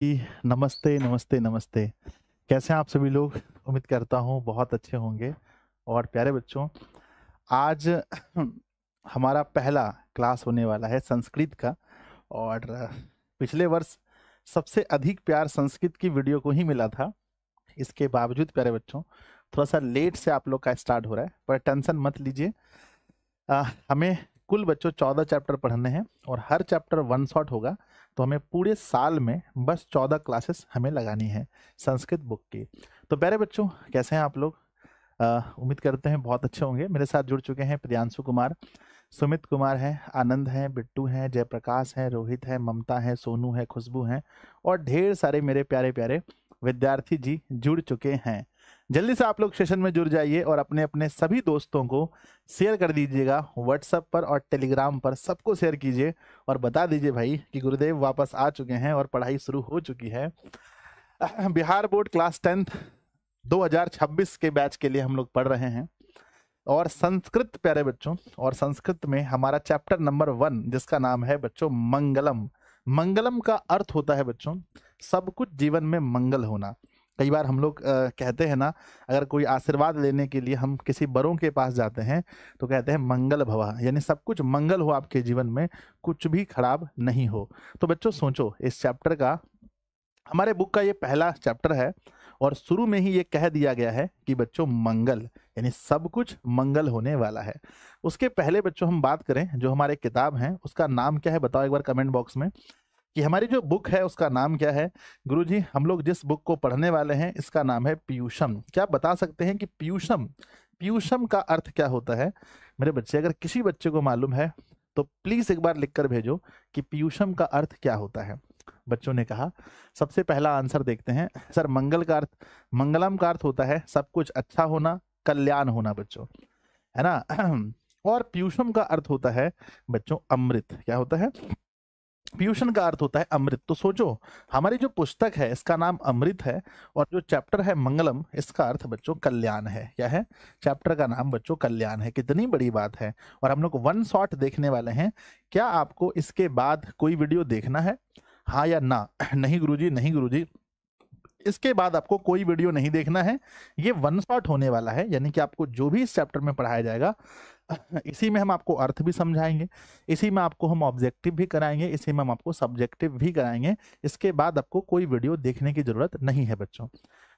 जी, नमस्ते, नमस्ते, नमस्ते। कैसे हैं आप सभी लोग? उम्मीद करता हूँ बहुत अच्छे होंगे। और प्यारे बच्चों, आज हमारा पहला क्लास होने वाला है संस्कृत का। और पिछले वर्ष सबसे अधिक प्यार संस्कृत की वीडियो को ही मिला था। इसके बावजूद प्यारे बच्चों, थोड़ा-सा लेट से आप लोग का स्टार्ट हो रहा है, पर टेंशन मत लीजिए। हमें कुल बच्चों 14 चैप्टर पढ़ने हैं और हर चैप्टर वन शॉट होगा। तो हमें पूरे साल में बस 14 क्लासेस हमें लगानी है संस्कृत बुक की। तो प्यारे बच्चों, कैसे हैं आप लोग? उम्मीद करते हैं बहुत अच्छे होंगे। मेरे साथ जुड़ चुके हैं प्रियांशु कुमार, सुमित कुमार हैं, आनंद हैं, बिट्टू हैं, जयप्रकाश हैं, रोहित हैं, ममता हैं, सोनू है, खुशबू हैं और ढेर सारे मेरे प्यारे प्यारे विद्यार्थी जी जुड़ चुके हैं। जल्दी से आप लोग सेशन में जुड़ जाइए और अपने अपने सभी दोस्तों को शेयर कर दीजिएगा। व्हाट्सएप पर और टेलीग्राम पर सबको शेयर कीजिए और बता दीजिए भाई कि गुरुदेव वापस आ चुके हैं और पढ़ाई शुरू हो चुकी है। बिहार बोर्ड क्लास 10th 2026 के बैच के लिए हम लोग पढ़ रहे हैं और संस्कृत प्यारे बच्चों। और संस्कृत में हमारा चैप्टर नंबर 1 जिसका नाम है बच्चों मंगलम। मंगलम का अर्थ होता है बच्चों सब कुछ जीवन में मंगल होना। कई बार हम लोग कहते हैं ना, अगर कोई आशीर्वाद लेने के लिए हम किसी बड़ों के पास जाते हैं तो कहते हैं मंगल भवा, यानी सब कुछ मंगल हो आपके जीवन में, कुछ भी खराब नहीं हो। तो बच्चों सोचो, इस चैप्टर का, हमारे बुक का ये पहला चैप्टर है और शुरू में ही ये कह दिया गया है कि बच्चों मंगल यानी सब कुछ मंगल होने वाला है। उसके पहले बच्चों हम बात करें, जो हमारे किताब हैं उसका नाम क्या है बताओ एक बार कमेंट बॉक्स में, कि हमारी जो बुक है उसका नाम क्या है। गुरुजी, हम लोग जिस बुक को पढ़ने वाले हैं इसका नाम है पीयूषम। क्या आप बता सकते हैं कि पीयूषम, पीयूषम का अर्थ क्या होता है? मेरे बच्चे, अगर किसी बच्चे को मालूम है तो प्लीज एक बार लिखकर भेजो कि पीयूषम का अर्थ क्या होता है। बच्चों ने कहा, सबसे पहला आंसर देखते हैं। सर, मंगल का अर्थ, मंगलम का अर्थ होता है सब कुछ अच्छा होना, कल्याण होना बच्चों, है ना। और पीयूषम का अर्थ होता है बच्चों अमृत। क्या होता है? पीयूषण का अर्थ होता है अमृत। तो सोचो, हमारी जो पुस्तक है इसका नाम अमृत है और जो चैप्टर है मंगलम इसका अर्थ बच्चों कल्याण है। क्या है? चैप्टर का नाम बच्चों कल्याण है। कितनी बड़ी बात है। और हम लोग वन शॉट देखने वाले हैं। क्या आपको इसके बाद कोई वीडियो देखना है, हाँ या ना? नहीं गुरुजी, नहीं गुरुजी, इसके बाद आपको कोई वीडियो नहीं देखना है। ये वन शॉट होने वाला है, यानी कि आपको जो भी इस चैप्टर में पढ़ाया जाएगा इसी में हम आपको अर्थ भी समझाएंगे, इसी में आपको हम ऑब्जेक्टिव भी कराएंगे, इसी में हम आपको सब्जेक्टिव भी कराएंगे। इसके बाद आपको कोई वीडियो देखने की जरूरत नहीं है बच्चों।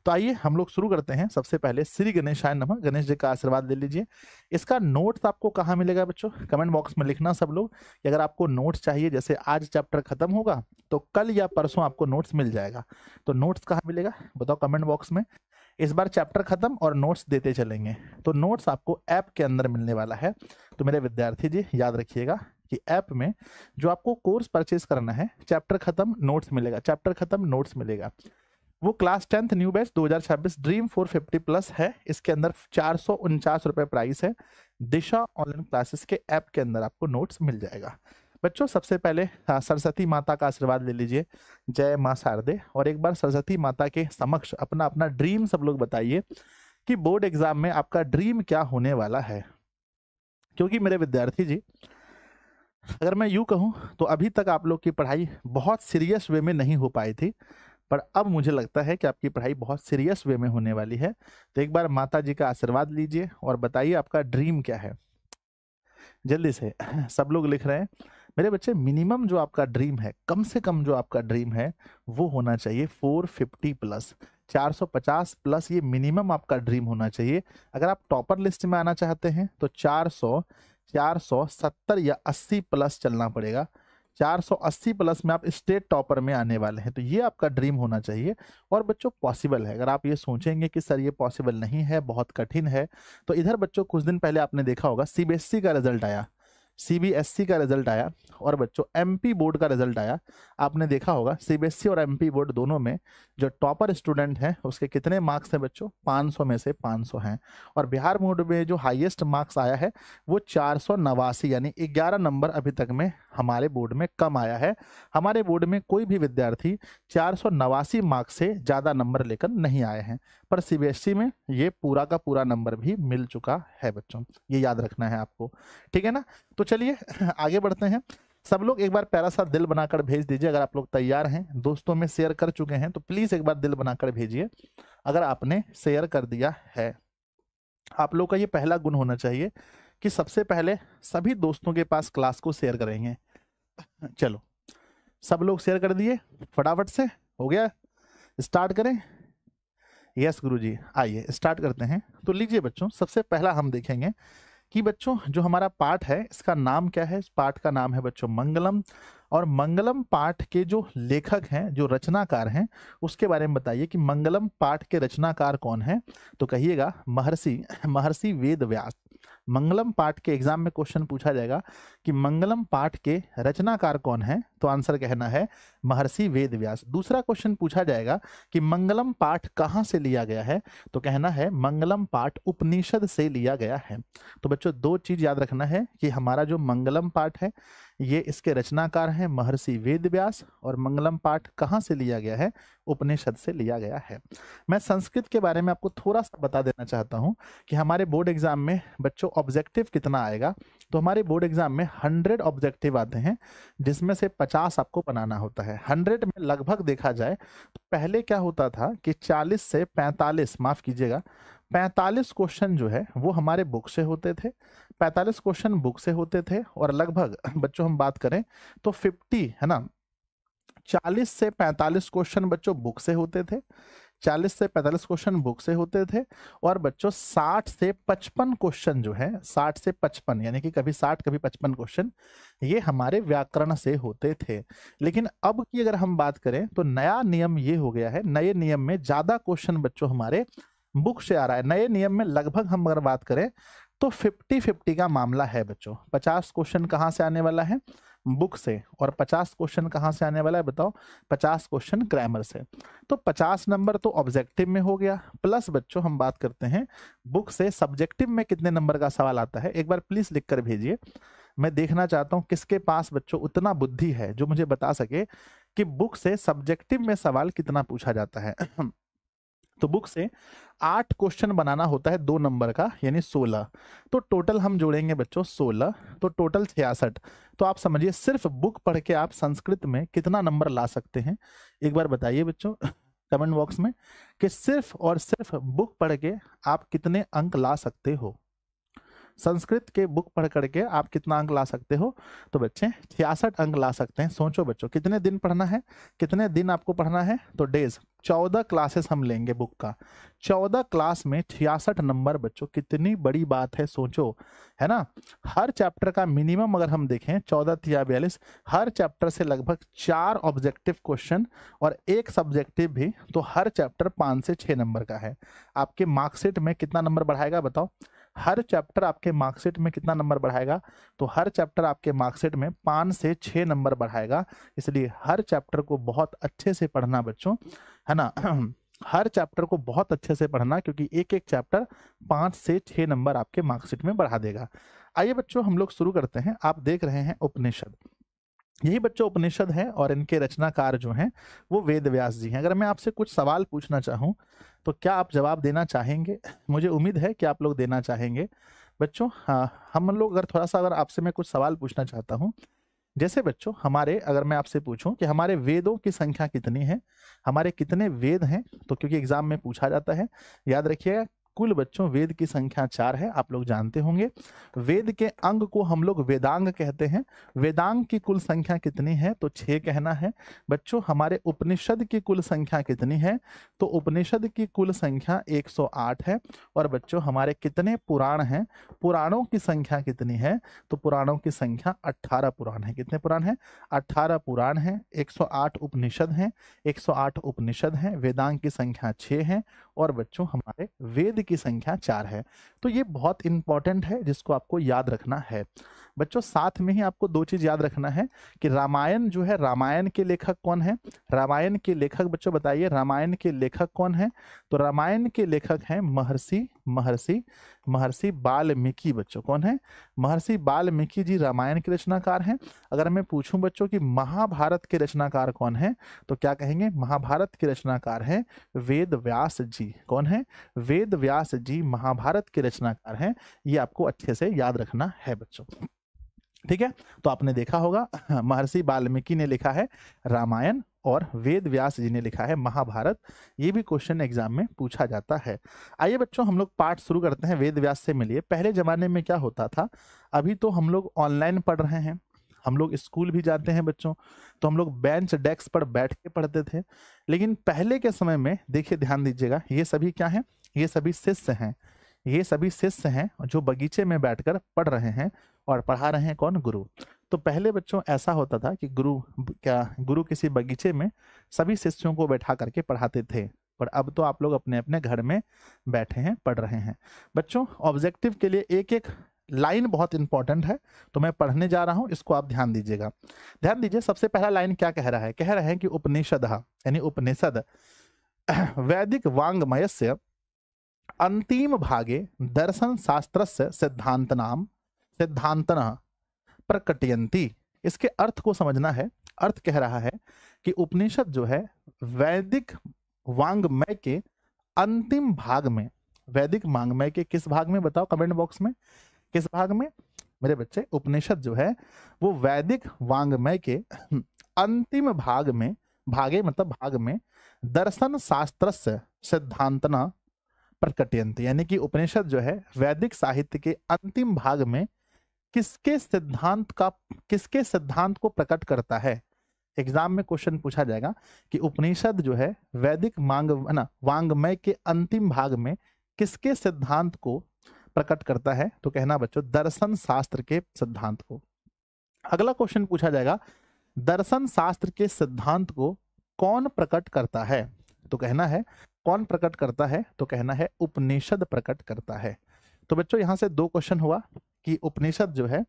तो आइए हम लोग शुरू करते हैं। सबसे पहले श्री गणेशाय नमः, गणेश जी का आशीर्वाद ले लीजिए। इसका नोट्स आपको कहाँ मिलेगा बच्चों? कमेंट बॉक्स में लिखना सब लोग कि अगर आपको नोट्स चाहिए, जैसे आज चैप्टर खत्म होगा तो कल या परसों आपको नोट्स मिल जाएगा। तो नोट्स कहाँ मिलेगा बताओ कमेंट बॉक्स में। इस बार चैप्टर खत्म और नोट्स देते चलेंगे, तो नोट्स आपको ऐप के अंदर मिलने वाला है। तो मेरे विद्यार्थी जी याद रखिएगा कि ऐप में जो आपको कोर्स परचेज करना है, चैप्टर खत्म नोट्स मिलेगा, चैप्टर खत्म नोट्स मिलेगा। वो class 10th new batch 2026 dream 450 plus है। इसके अंदर 449 रुपए प्राइस है। दिशा ऑनलाइन क्लासेस के ऐप के अंदर आपको नोट्स मिल जाएगा। बच्चों सबसे पहले सरस्वती माता का आशीर्वाद ले लीजिए। जय माँ शारदे। और एक बार सरस्वती माता के समक्ष अपना अपना ड्रीम सब लोग बताइए कि बोर्ड एग्जाम में आपका ड्रीम क्या होने वाला है। क्योंकि मेरे विद्यार्थी जी, अगर मैं यूं कहूं तो अभी तक आप लोग की पढ़ाई बहुत सीरियस वे में नहीं हो पाई थी, पर अब मुझे लगता है कि आपकी पढ़ाई बहुत सीरियस वे में होने वाली है। तो एक बार माता जी का आशीर्वाद लीजिए और बताइए आपका ड्रीम क्या है। जल्दी से सब लोग लिख रहे हैं। मेरे बच्चे, मिनिमम जो आपका ड्रीम है, कम से कम जो आपका ड्रीम है वो होना चाहिए 450 प्लस, 450 प्लस। ये मिनिमम आपका ड्रीम होना चाहिए। अगर आप टॉपर लिस्ट में आना चाहते हैं तो 400, 470 या 80 प्लस चलना पड़ेगा। 480 प्लस में आप स्टेट टॉपर में आने वाले हैं। तो ये आपका ड्रीम होना चाहिए। और बच्चों पॉसिबल है। अगर आप ये सोचेंगे कि सर ये पॉसिबल नहीं है, बहुत कठिन है, तो इधर बच्चों कुछ दिन पहले आपने देखा होगा सीबीएसई का रिजल्ट आया, सीबीएसई का रिजल्ट आया और बच्चों एमपी बोर्ड का रिजल्ट आया। आपने देखा होगा सीबीएसई और एमपी बोर्ड दोनों में जो टॉपर स्टूडेंट हैं उसके कितने मार्क्स हैं बच्चों? 500 में से 500 हैं। और बिहार बोर्ड में जो हाईएस्ट मार्क्स आया है वो 489, यानी 11 नंबर अभी तक में हमारे बोर्ड में कम आया है। हमारे बोर्ड में कोई भी विद्यार्थी 489 मार्क्स से ज़्यादा नंबर लेकर नहीं आए हैं, पर सीबीएसई में ये पूरा का पूरा नंबर भी मिल चुका है बच्चों। ये याद रखना है आपको, ठीक है ना। तो चलिए आगे बढ़ते हैं। सब लोग एक बार प्यारा सा दिल बनाकर भेज दीजिए अगर आप लोग तैयार हैं। दोस्तों में शेयर कर चुके हैं तो प्लीज एक बार दिल बनाकर भेजिए अगर आपने शेयर कर दिया है। आप लोग का ये पहला गुण होना चाहिए कि सबसे पहले सभी दोस्तों के पास क्लास को शेयर करेंगे। चलो सब लोग शेयर कर दिए, फटाफट से हो गया, स्टार्ट करें। यस गुरुजी, आइए स्टार्ट करते हैं। तो लीजिए बच्चों, सबसे पहला हम देखेंगे कि बच्चों जो हमारा पाठ है इसका नाम क्या है। इस पाठ का नाम है बच्चों मंगलम। और मंगलम पाठ के जो लेखक हैं, जो रचनाकार हैं, उसके बारे में बताइए कि मंगलम पाठ के रचनाकार कौन है। तो कहिएगा महर्षि वेद व्यास। मंगलम पाठ के एग्जाम में क्वेश्चन पूछा जाएगा कि मंगलम पाठ के रचनाकार कौन है, तो आंसर कहना है महर्षि वेद व्यास। दूसरा क्वेश्चन पूछा जाएगा कि मंगलम पाठ कहाँ से लिया गया है, तो कहना है मंगलम पाठ उपनिषद से लिया गया है। तो बच्चों दो चीज याद रखना है कि हमारा जो मंगलम पाठ है ये इसके रचनाकार हैं महर्षि वेद व्यास, और मंगलम पाठ कहाँ से लिया गया है, उपनिषद से लिया गया है। मैं संस्कृत के बारे में आपको थोड़ा सा बता देना चाहता हूँ कि हमारे बोर्ड एग्जाम में बच्चों ऑब्जेक्टिव कितना आएगा। तो हमारे बोर्ड एग्जाम में 100 ऑब्जेक्टिव आते हैं, जिसमें से 50 आपको बनाना होता है। 100 में लगभग देखा जाए तो पहले क्या होता था कि 40 से 45, माफ कीजिएगा 45 क्वेश्चन जो है वो हमारे बुक से होते थे। 45 क्वेश्चन बुक से होते थे और लगभग बच्चों हम बात करें तो 50 है ना, 40 से 45 क्वेश्चन बच्चों बुक से होते थे। 40 से 45 क्वेश्चन बुक से होते थे। और बच्चों 60 से 55 क्वेश्चन जो है, 60 से 55 यानी कि कभी 60 कभी 55 क्वेश्चन ये हमारे व्याकरण से होते थे। लेकिन अब की अगर हम बात करें तो नया नियम ये हो गया है, नए नियम में ज्यादा क्वेश्चन बच्चों हमारे बुक से आ रहा है। नए नियम में लगभग हम अगर बात करें तो 50-50 का मामला है बच्चों। 50 क्वेश्चन कहाँ से आने वाला है, बुक से, और 50 क्वेश्चन कहाँ से आने वाला है बताओ, 50 क्वेश्चन ग्रामर से। तो 50 नंबर तो ऑब्जेक्टिव में हो गया, प्लस बच्चों हम बात करते हैं बुक से सब्जेक्टिव में कितने नंबर का सवाल आता है। एक बार प्लीज लिख कर भेजिए, मैं देखना चाहता हूं किसके पास बच्चों उतना बुद्धि है जो मुझे बता सके कि बुक से सब्जेक्टिव में सवाल कितना पूछा जाता है। तो बुक से 8 क्वेश्चन बनाना होता है 2 नंबर का, यानी 16। तो टोटल हम जोड़ेंगे बच्चों 16, तो टोटल 66। तो आप समझिए सिर्फ बुक पढ़ के आप संस्कृत में कितना नंबर ला सकते हैं। एक बार बताइए बच्चों कमेंट बॉक्स में कि सिर्फ और सिर्फ बुक पढ़ के आप कितने अंक ला सकते हो। संस्कृत के बुक पढ़ करके आप कितना अंक ला सकते हो, तो बच्चे 66 अंक ला सकते हैं। सोचो बच्चों कितने दिन पढ़ना है, कितने दिन आपको पढ़ना है, तो डेज 14 क्लासेस हम लेंगे बुक का। 14 क्लास में 66 नंबर बच्चों, कितनी बड़ी बात है सोचो, है ना। हर चैप्टर का मिनिमम अगर हम देखें 14 या 42, हर चैप्टर से लगभग 4 ऑब्जेक्टिव क्वेश्चन और 1 सब्जेक्टिव भी, तो हर चैप्टर 5 से 6 नंबर का है। आपके मार्कशीट में कितना नंबर बढ़ाएगा बताओ, हर चैप्टर आपके मार्कशीट में कितना नंबर बढ़ाएगा, तो हर चैप्टर आपके मार्कशीट में 5 से 6 नंबर बढ़ाएगा। इसलिए हर चैप्टर को बहुत अच्छे से पढ़ना बच्चों, है ना। हर चैप्टर को बहुत अच्छे से पढ़ना, क्योंकि एक एक चैप्टर 5 से 6 नंबर आपके मार्कशीट में बढ़ा देगा। आइए बच्चों हम लोग शुरू करते हैं। आप देख रहे हैं उपनिषद, यही बच्चों उपनिषद है और इनके रचनाकार जो हैं वो वेद व्यास जी हैं। अगर मैं आपसे कुछ सवाल पूछना चाहूँ तो क्या आप जवाब देना चाहेंगे? मुझे उम्मीद है कि आप लोग देना चाहेंगे बच्चों। हाँ, हम लोग अगर थोड़ा सा, अगर आपसे मैं कुछ सवाल पूछना चाहता हूँ, जैसे बच्चों हमारे, अगर मैं आपसे पूछूं कि हमारे वेदों की संख्या कितनी है, हमारे कितने वेद हैं, तो क्योंकि एग्जाम में पूछा जाता है, याद रखिएगा कुल बच्चों वेद की संख्या 4 है, आप लोग जानते होंगे। वेद के अंग को हम लोग वेदांग कहते हैं। वेदांग की कुल संख्या कितनी है, तो 6 कहना है। बच्चों हमारे उपनिषद की कुल संख्या कितनी है, तो उपनिषद की कुल संख्या 108 है। और बच्चों हमारे कितने पुराण हैं, पुराणों की संख्या कितनी है, तो पुराणों की संख्या 18 पुराण है। कितने पुराण हैं, 18 पुराण हैं। 108 उपनिषद हैं, 108 उपनिषद हैं। वेदांग की संख्या 6 है और बच्चों हमारे वेद की संख्या 4 है। तो ये बहुत इंपॉर्टेंट है जिसको आपको याद रखना है बच्चों। साथ में ही आपको 2 चीज याद रखना है कि रामायण जो है, रामायण के लेखक कौन है। रामायण के लेखक बच्चों बताइए, रामायण के लेखक कौन है, तो रामायण के लेखक हैं महर्षि वाल्मीकि। बच्चों कौन है, महर्षि वाल्मीकि जी रामायण के रचनाकार हैं। अगर मैं पूछूं बच्चों कि महाभारत के रचनाकार कौन है, तो क्या कहेंगे, महाभारत के रचनाकार हैं वेद व्यास जी। कौन है, वेद व्यास जी महाभारत के रचनाकार हैं। ये आपको अच्छे से याद रखना है बच्चों। ठीक है, तो आपने देखा होगा महर्षि वाल्मीकि ने लिखा है रामायण और वेद व्यास जी ने लिखा है महाभारत। ये भी क्वेश्चन एग्जाम में पूछा जाता है। आइए बच्चों, हम लोग पाठ शुरू करते हैं वेद व्यास से मिलिए। पहले जमाने में क्या होता था, अभी तो हम लोग ऑनलाइन पढ़ रहे हैं, हम लोग स्कूल भी जाते हैं बच्चों, तो हम लोग बेंच डेस्क पर बैठ के पढ़ते थे। लेकिन पहले के समय में देखिए, ध्यान दीजिएगा, ये सभी क्या हैं, ये सभी शिष्य हैं, ये सभी शिष्य हैं जो बगीचे में बैठकर पढ़ रहे हैं और पढ़ा रहे हैं कौन, गुरु। तो पहले बच्चों ऐसा होता था कि गुरु किसी बगीचे में सभी शिष्यों को बैठा करके पढ़ाते थे, पर अब तो आप लोग अपने अपने घर में बैठे हैं, पढ़ रहे हैं। बच्चों ऑब्जेक्टिव के लिए एक एक लाइन बहुत इंपॉर्टेंट है, तो मैं पढ़ने जा रहा हूं, इसको आप ध्यान दीजिएगा। ध्यान दीजिए, सबसे पहला लाइन क्या कह रहा है, कह रहे हैं कि उपनिषद यानी उपनिषद वैदिक वांग्मयस्य अंतिम भागे दर्शन शास्त्रस्य सिद्धांतन प्रकटयन्ति। इसके अर्थ को समझना है। अर्थ कह रहा है कि उपनिषद जो है वैदिक वांग्मय के अंतिम भाग में, वैदिक वांग्मय के किस भाग में, बताओ कमेंट बॉक्स में, किस भाग में मेरे बच्चे। उपनिषद जो है वो वैदिक वांग्मय के अंतिम भाग में, भागे मतलब भाग में, दर्शन शास्त्रस्य सिद्धांतना प्रकटयन्ति, यानी कि उपनिषद जो है वैदिक साहित्य के अंतिम भाग में किसके सिद्धांत को प्रकट करता है। एग्जाम में क्वेश्चन पूछा जाएगा कि उपनिषद जो है वैदिक वांग्मय के अंतिम भाग में किसके सिद्धांत को प्रकट करता है, तो कहना बच्चों दर्शन शास्त्र के सिद्धांत को। अगला क्वेश्चन पूछा जाएगा दर्शन शास्त्र के सिद्धांत को कौन प्रकट करता है, तो कहना है कौन प्रकट करता है, तो कहना है उपनिषद प्रकट करता है। तो बच्चों यहां से दो क्वेश्चन हुआ कि उपनिषद जो है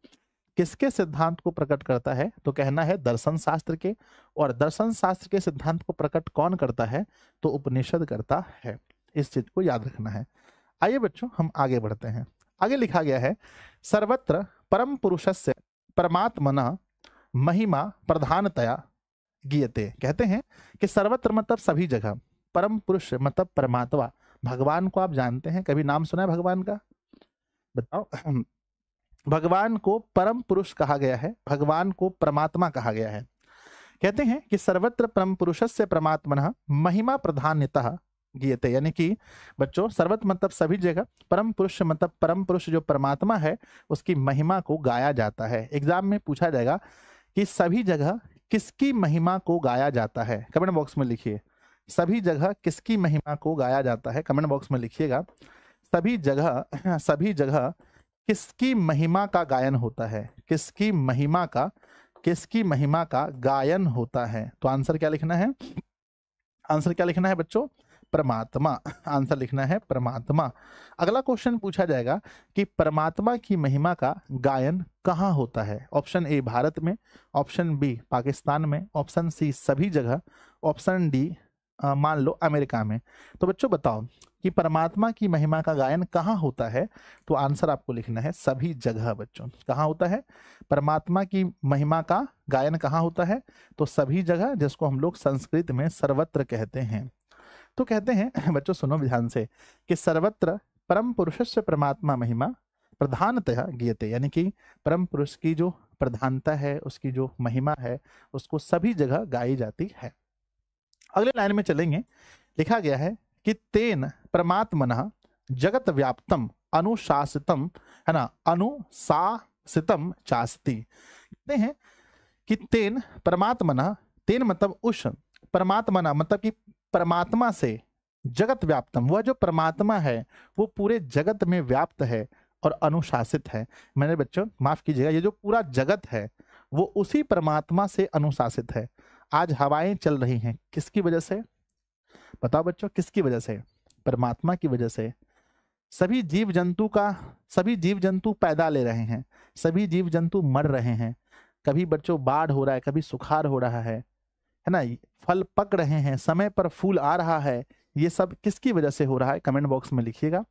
किसके सिद्धांत को प्रकट करता है, तो कहना है दर्शन शास्त्र के, और दर्शन शास्त्र के सिद्धांत को प्रकट कौन करता है, तो उपनिषद करता है। इस चीज को याद रखना है। आइए बच्चों हम आगे बढ़ते हैं। आगे लिखा गया है सर्वत्र परम पुरुषस्य परमात्मना महिमा प्रधानतया गीयते। कहते हैं कि सर्वत्र मतलब सभी जगह, परम पुरुष मतलब परमात्मा, भगवान को आप जानते हैं, कभी नाम सुना है भगवान का, बताओ। भगवान को परम पुरुष कहा गया है, भगवान को परमात्मा कहा गया है। कहते हैं कि सर्वत्र परम पुरुषस्य परमात्मनः महिमा प्रधान्यतः गीयते, यानी कि बच्चों सर्वत्र मतलब सभी जगह, परम पुरुष मतलब परम पुरुष जो परमात्मा है उसकी महिमा को गाया जाता है। एग्जाम में पूछा जाएगा कि सभी जगह किसकी महिमा को गाया जाता है, कमेंट बॉक्स में लिखिए। सभी जगह किसकी महिमा को गाया जाता है, कमेंट बॉक्स में लिखिएगा। सभी जगह किसकी महिमा का गायन होता है, किसकी महिमा का गायन होता है। तो आंसर क्या लिखना है, आंसर क्या लिखना है बच्चों, परमात्मा। आंसर लिखना है परमात्मा। अगला क्वेश्चन पूछा जाएगा कि परमात्मा की महिमा का गायन कहाँ होता है। ऑप्शन ए भारत में, ऑप्शन बी पाकिस्तान में, ऑप्शन सी सभी जगह, ऑप्शन डी मान लो अमेरिका में। तो बच्चों बताओ कि परमात्मा की महिमा का गायन कहाँ होता है, तो आंसर आपको लिखना है सभी जगह। बच्चों कहाँ होता है परमात्मा की महिमा का गायन, कहाँ होता है, तो सभी जगह, जिसको हम लोग संस्कृत में सर्वत्र कहते हैं। तो कहते हैं बच्चों सुनो ध्यान से कि सर्वत्र परम पुरुषस्य परमात्मा महिमा प्रधानतया गीयते, यानी कि परम पुरुष की जो प्रधानता है, उसकी जो महिमा है, उसको सभी जगह गाई जाती है। अगले लाइन में चलेंगे, लिखा गया है कि तेन परमात्मनः जगत व्याप्तम अनुशासितम, है ना, अनुशासितम चास्ति। कहते हैं कि तेन परमात्मनः, तेन मतलब उस, परमात्मना मतलब कि परमात्मा से, जगत व्याप्तम वह जो परमात्मा है वो पूरे जगत में व्याप्त है और अनुशासित है। मैंने बच्चों माफ कीजिएगा, ये जो पूरा जगत है वो उसी परमात्मा से अनुशासित है। आज हवाएं चल रही हैं किसकी वजह से, बताओ बच्चों किसकी वजह से, परमात्मा की वजह से। सभी जीव जंतु पैदा ले रहे हैं, सभी जीव जंतु मर रहे हैं, कभी बच्चों बाढ़ हो रहा है, कभी सुखाड़ हो रहा है ना, फल पक रहे हैं, समय पर फूल आ रहा है। ये सब किसकी वजह से हो रहा है, कमेंट बॉक्स में लिखिएगा।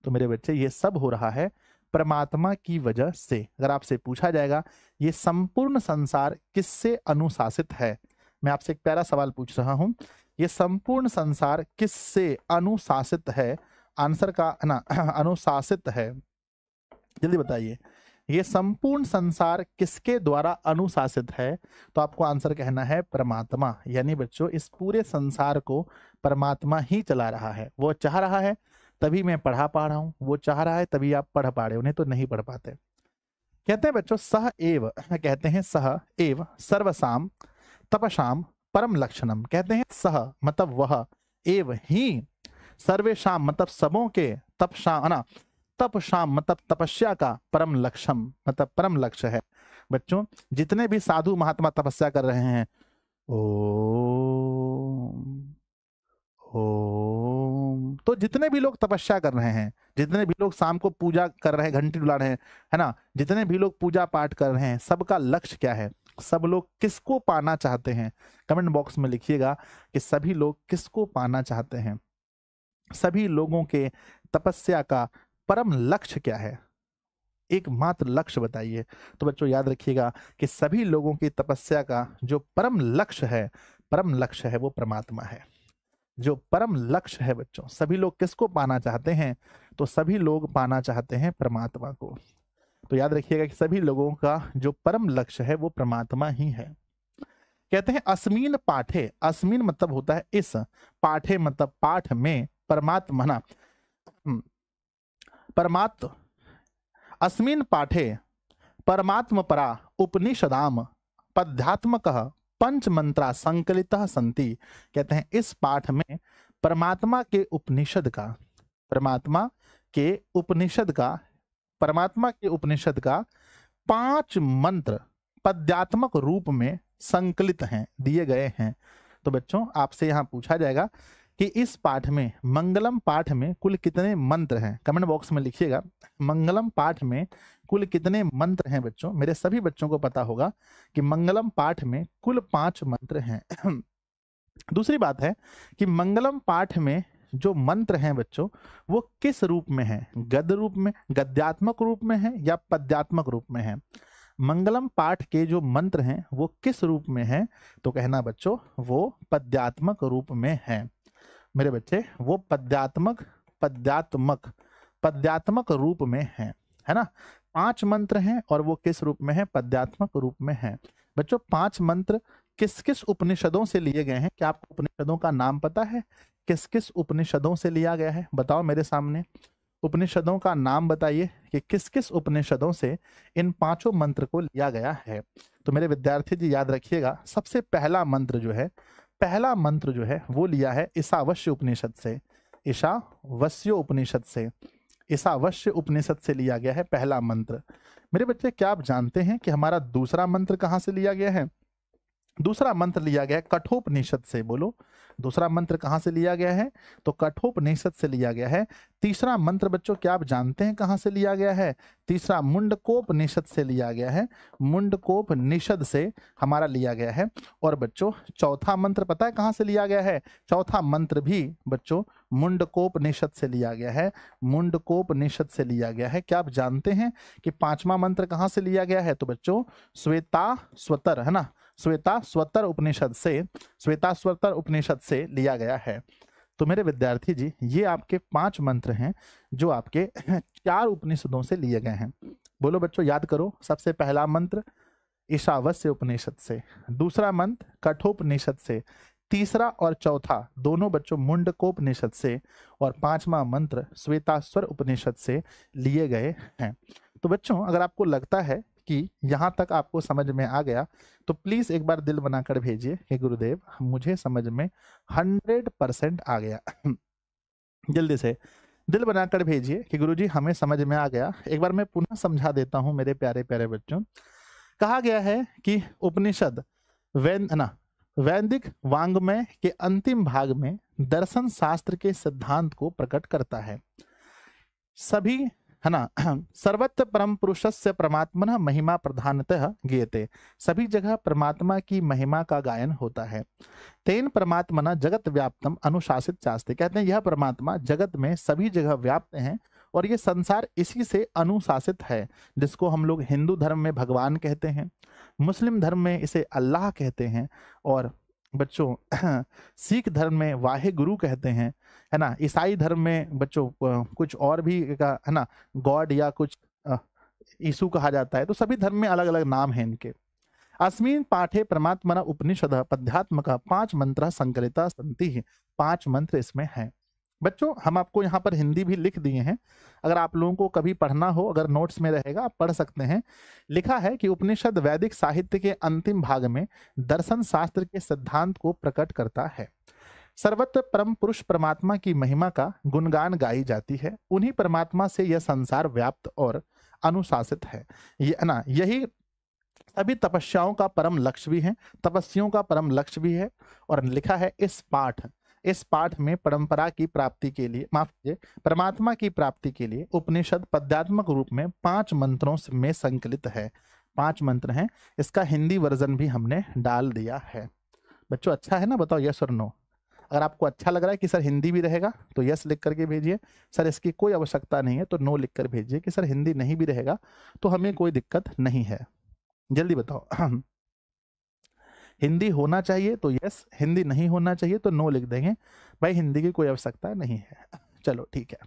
तो मेरे बच्चे ये सब हो रहा है परमात्मा की वजह से। अगर आपसे पूछा जाएगा ये संपूर्ण संसार किससे अनुशासित है, मैं आपसे एक प्यारा सवाल पूछ रहा हूं, ये संपूर्ण संसार किससे अनुशासित है, आंसर का है ना अनुशासित है, जल्दी बताइए। ये संपूर्ण संसार किसके द्वारा अनुशासित है? तो आपको आंसर कहना है परमात्मा। यानी बच्चों इस पूरे संसार को परमात्मा ही चला रहा है। वो चाह रहा है तभी मैं पढ़ा पा रहा हूं, वो चाह रहा है तभी आप पढ़ पा रहे हो, नहीं तो नहीं पढ़ पाते। कहते हैं बच्चों सह एव, कहते हैं सह एव सर्वसाम तपसाम परम लक्षणम। कहते हैं सह मतलब वह, एव ही, सर्वेशाम मतलब सबों के, तपसाम ना, तपसाम मतलब तपस्या का, परम लक्ष्यम मतलब परम लक्ष्य है। बच्चों जितने भी साधु महात्मा तपस्या कर रहे हैं, ओम ओम, तो जितने भी लोग तपस्या कर रहे हैं, जितने भी लोग शाम को पूजा कर रहे हैं, घंटी डुला रहे हैं, है ना, जितने भी लोग पूजा पाठ कर रहे हैं, सबका लक्ष्य क्या है? सब लोग किसको पाना चाहते हैं? कमेंट बॉक्स में लिखिएगा कि सभी लोग किसको पाना चाहते हैं। सभी लोगों के तपस्या का परम लक्ष्य क्या है? एकमात्र लक्ष्य बताइए। तो बच्चों याद रखिएगा कि सभी लोगों की तपस्या का जो परम लक्ष्य है, परम लक्ष्य है वो परमात्मा है। जो परम लक्ष्य है बच्चों, सभी लोग किसको पाना चाहते हैं? तो सभी लोग पाना चाहते हैं परमात्मा को। तो याद रखिएगा कि सभी लोगों का जो परम लक्ष्य है वो परमात्मा ही है। कहते हैं अस्मिन पाठे, अस्मिन मतलब होता है इस, पाठे मतलब पाठ में, परमात्मा ना, परमात्म, अस्मिन पाठे परमात्म परा उपनिषदाम पद्यात्मकः पंच मंत्रा संकलितः संति। कहते हैं इस पाठ में परमात्मा के उपनिषद का, परमात्मा के उपनिषद का, परमात्मा के उपनिषद का 5 मंत्र पद्यात्मक रूप में संकलित हैं, दिए गए हैं। तो बच्चों आपसे यहाँ पूछा जाएगा कि इस पाठ में, मंगलम पाठ में कुल कितने मंत्र हैं? कमेंट बॉक्स में लिखिएगा मंगलम पाठ में कुल कितने मंत्र हैं। बच्चों मेरे सभी बच्चों को पता होगा कि मंगलम पाठ में कुल 5 मंत्र हैं। दूसरी बात है कि मंगलम पाठ में जो मंत्र हैं बच्चों वो किस रूप में हैं? गद्य रूप में, गद्यात्मक रूप में है या पद्यात्मक रूप में है? मंगलम पाठ के जो मंत्र हैं वो किस रूप में हैं? तो कहना बच्चों वो पद्यात्मक रूप में है। मेरे बच्चे वो पद्यात्मक पद्यात्मक पद्यात्मक रूप में है ना। 5 मंत्र हैं और वो किस रूप में है? पद्यात्मक रूप में है। बच्चों 5 मंत्र किस किस उपनिषदों से लिए गए हैं? क्या आपको उपनिषदों का नाम पता है? किस किस उपनिषदों से लिया गया है? बताओ मेरे सामने, उपनिषदों का नाम बताइए कि किस किस उपनिषदों से इन 5 मंत्र को लिया गया है। तो मेरे विद्यार्थी जी याद रखिएगा, सबसे पहला मंत्र जो है, पहला मंत्र जो है वो लिया है ईशावास्य उपनिषद से, ईशावास्य उपनिषद से, ईशावास्य उपनिषद से लिया गया है पहला मंत्र। मेरे बच्चे क्या आप जानते हैं कि हमारा दूसरा मंत्र कहाँ से लिया गया है? दूसरा मंत्र लिया गया है कठोपनिषद से। बोलो दूसरा मंत्र कहाँ से लिया गया है? तो कठोपनिषद से लिया गया है। तीसरा मंत्र बच्चों क्या आप जानते हैं कहाँ से लिया गया है? तीसरा मुंडकोपनिषद से लिया गया है, मुंडकोपनिषद से हमारा लिया गया है। और बच्चों चौथा मंत्र पता है कहाँ से लिया गया है? चौथा मंत्र भी बच्चों मुंडकोपनिषद से लिया गया है, मुंडकोपनिषद से लिया गया है। क्या आप जानते हैं कि 5वां मंत्र कहाँ से लिया गया है? तो बच्चों श्वेताश्वतर, है ना, श्वेताश्वतर उपनिषद से, श्वेताश्वतर उपनिषद से लिया गया है। तो मेरे विद्यार्थी जी ये आपके 5 मंत्र हैं जो आपके 4 उपनिषदों से लिए गए हैं। बोलो बच्चों याद करो, सबसे पहला मंत्र ईशावास्य उपनिषद से, दूसरा मंत्र कठोपनिषद से, तीसरा और चौथा दोनों बच्चों मुंडकोपनिषद से, और 5वां मंत्र श्वेताश्वर उपनिषद से लिए गए हैं। तो बच्चों अगर आपको लगता है कि यहाँ तक आपको समझ में आ गया तो प्लीज एक बार दिल बनाकर भेजिए कि गुरुदेव मुझे समझ में 100% आ गया। जल्दी से दिल बनाकर भेजिए कि गुरुजी हमें समझ में आ गया। एक बार मैं पुनः समझा देता हूँ मेरे प्यारे प्यारे बच्चों। कहा गया है कि उपनिषद वैदिक वांग्मय के अंतिम भाग में दर्शन शास्त्र के सिद्धांत को प्रकट करता है। सभी, है ना, सर्वत्र परम पुरुषस्य परमात्मनः महिमा प्रधानतः गीयते, सभी जगह परमात्मा की महिमा का गायन होता है। तेन परमात्मना जगत व्याप्तम अनुशासित चास्ते, कहते हैं यह परमात्मा जगत में सभी जगह व्याप्त हैं और ये संसार इसी से अनुशासित है, जिसको हम लोग हिंदू धर्म में भगवान कहते हैं, मुस्लिम धर्म में इसे अल्लाह कहते हैं, और बच्चों सिख धर्म में वाहे गुरु कहते हैं, है ना, ईसाई धर्म में बच्चों कुछ और भी का, है ना, गॉड या कुछ यीशु कहा जाता है, तो सभी धर्म में अलग अलग नाम हैं इनके। अस्मिन् पाठे परमात्मना उपनिषद पद्यात्मक 5 मंत्र संकलिता सन्ति, 5 मंत्र इसमें हैं। बच्चों हम आपको यहाँ पर हिंदी भी लिख दिए हैं, अगर आप लोगों को कभी पढ़ना हो, अगर नोट्स में रहेगा आप पढ़ सकते हैं। लिखा है कि उपनिषद वैदिक साहित्य के अंतिम भाग में दर्शन शास्त्र के सिद्धांत को प्रकट करता है। सर्वत्र परम पुरुष परमात्मा की महिमा का गुणगान गाई जाती है। उन्हीं परमात्मा से यह संसार व्याप्त और अनुशासित है। यही सभी तपस्याओं का परम लक्ष्य भी है, तपस्वियों का परम लक्ष्य भी है। और लिखा है इस पाठ में परंपरा की प्राप्ति के लिए, माफ कीजिए, परमात्मा की प्राप्ति के लिए उपनिषद पद्यात्मक रूप में 5 मंत्रों में संकलित है। 5 मंत्र हैं। इसका हिंदी वर्जन भी हमने डाल दिया है। बच्चों अच्छा है ना? बताओ यस और नो। अगर आपको अच्छा लग रहा है कि सर हिंदी भी रहेगा तो यस लिख करके भेजिए, सर इसकी कोई आवश्यकता नहीं है तो नो लिख कर भेजिए कि सर हिंदी नहीं भी रहेगा तो हमें कोई दिक्कत नहीं है। जल्दी बताओ। हिंदी होना चाहिए तो यस, हिंदी नहीं होना चाहिए तो नो लिख देंगे। भाई हिंदी की कोई आवश्यकता नहीं है। चलो ठीक है,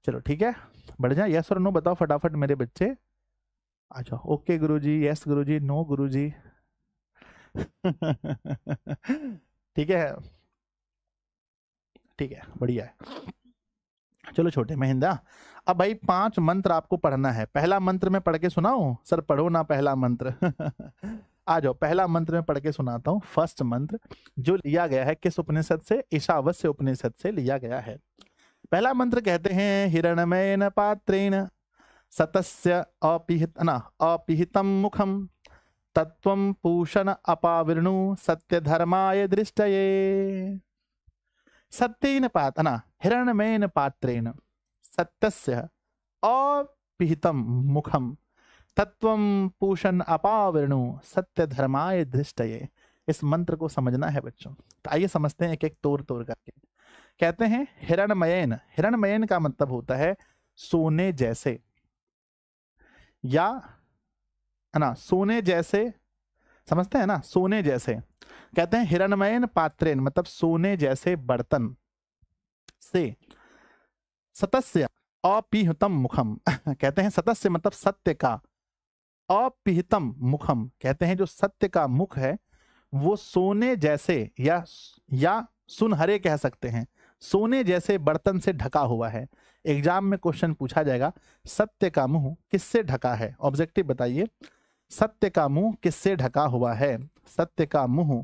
चलो ठीक है, बढ़ जाए। यस और नो बताओ फटाफट मेरे बच्चे। अच्छा ओके गुरुजी, यस गुरुजी, नो गुरुजी। ठीक है, ठीक है, बढ़िया है। चलो छोटे महिंदा, अब भाई 5 मंत्र आपको पढ़ना है। पहला मंत्र मैं पढ़ के सुनाऊं? सर पढ़ो ना पहला मंत्र। आ जाओ, पहला मंत्र में पढ़ के सुनाता हूँ। फर्स्ट मंत्र जो लिया गया है किस उपनिषद से? ईशावास्य उपनिषद से लिया गया है। पहला मंत्र कहते हैं, हिरण्मयेन पात्रेण सतस्य अपिहितम मुखम तत्वं पूषण अपावृणु सत्य धर्माय दृष्टये। सत्येन हिरण्मयेन पात्रेण सत्यस्य अपिहितम मुखम तत्वं पूषण अपावृणु सत्य धर्माय दृष्टये। इस मंत्र को समझना है बच्चों, तो आइए समझते हैं एक एक तोड़ तोड़ करके। कहते हैं हिरण्मयेन, हिरण्मयेन का मतलब होता है सोने जैसे, या सोने जैसे, समझते हैं ना? सोने जैसे। कहते हैं हिरण्मयेन पात्रेन मतलब सोने जैसे बर्तन से, सतस्य अपिहितम मुखम कहते हैं सतस्य मतलब सत्य का, अपिहितम मुखम कहते हैं जो सत्य का मुख है वो सोने जैसे या सुनहरे कह सकते हैं, सोने जैसे बर्तन से ढका हुआ है। एग्जाम में क्वेश्चन पूछा जाएगा सत्य का मुंह किससे ढका है? ऑब्जेक्टिव बताइए, सत्य का मुंह किससे ढका हुआ है? सत्य का मुंह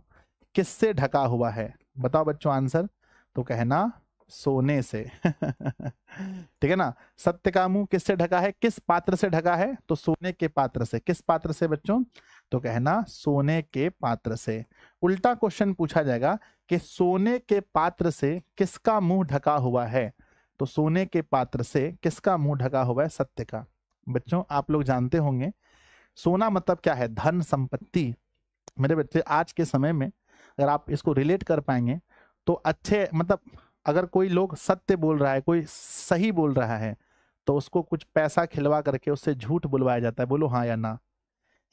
किससे ढका हुआ है? बताओ बच्चों आंसर। तो कहना सोने से। ठीक है ना? सत्य का मुंह किससे ढका है? किस पात्र से ढका है? तो सोने के पात्र से। किस पात्र से बच्चों? तो कहना सोने के पात्र से। उल्टा क्वेश्चन पूछा जाएगा कि सोने के पात्र से किसका मुंह ढका हुआ है? तो सोने के पात्र से किसका मुंह ढका हुआ है? सत्य का। बच्चों आप लोग जानते होंगे सोना मतलब क्या है? धन संपत्ति। मेरे बच्चे आज के समय में अगर आप इसको रिलेट कर पाएंगे तो अच्छे, मतलब अगर कोई लोग सत्य बोल रहा है, कोई सही बोल रहा है, तो उसको कुछ पैसा खिलवा करके उससे झूठ बुलवाया जाता है। बोलो हाँ या ना?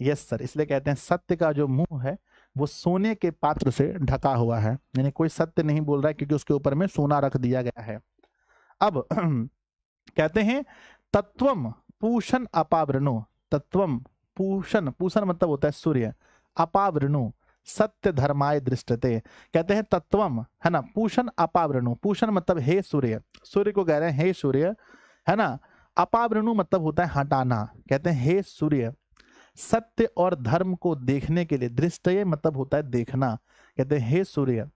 Yes sir. इसलिए कहते हैं सत्य का जो मुंह है वो सोने के पात्र से ढका हुआ है, यानी कोई सत्य नहीं बोल रहा है क्योंकि उसके ऊपर में सोना रख दिया गया है। अब कहते हैं तत्वम पूषण अपावृणु, तत्वम पूषण, पूषण मतलब होता है सूर्य, अपावृणु सत्य धर्माय दृष्टते। कहते हैं तत्वम है ना, पूषण अपावृणु, पूषण मतलब हे सूर्य, सूर्य को कह रहे हैं हे सूर्य है ना। अपावृणु मतलब होता है हटाना। कहते हैं हे सूर्य सत्य और धर्म को देखने के लिए, दृष्टये मतलब होता है देखना। कहते हैं हे सूर्य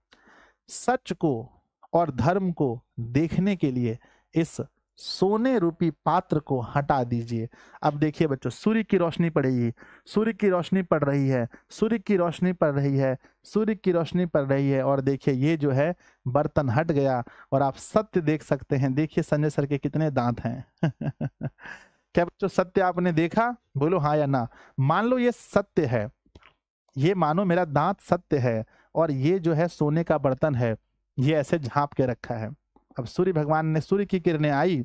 सच को और धर्म को देखने के लिए इस सोने रूपी पात्र को हटा दीजिए। अब देखिए बच्चों, सूर्य की रोशनी पड़ेगी, सूर्य की रोशनी पड़ रही है, सूर्य की रोशनी पड़ रही है, सूर्य की रोशनी पड़ रही है, और देखिए ये जो है बर्तन हट गया और आप सत्य देख सकते हैं। देखिए संजय सर के कितने दांत हैं। क्या बच्चों सत्य आपने देखा? बोलो हाँ या ना। मान लो ये सत्य है, ये मानो मेरा दांत सत्य है और ये जो है सोने का बर्तन है, ये ऐसे झांप के रखा है। अब सूर्य भगवान ने, सूर्य की किरणें आई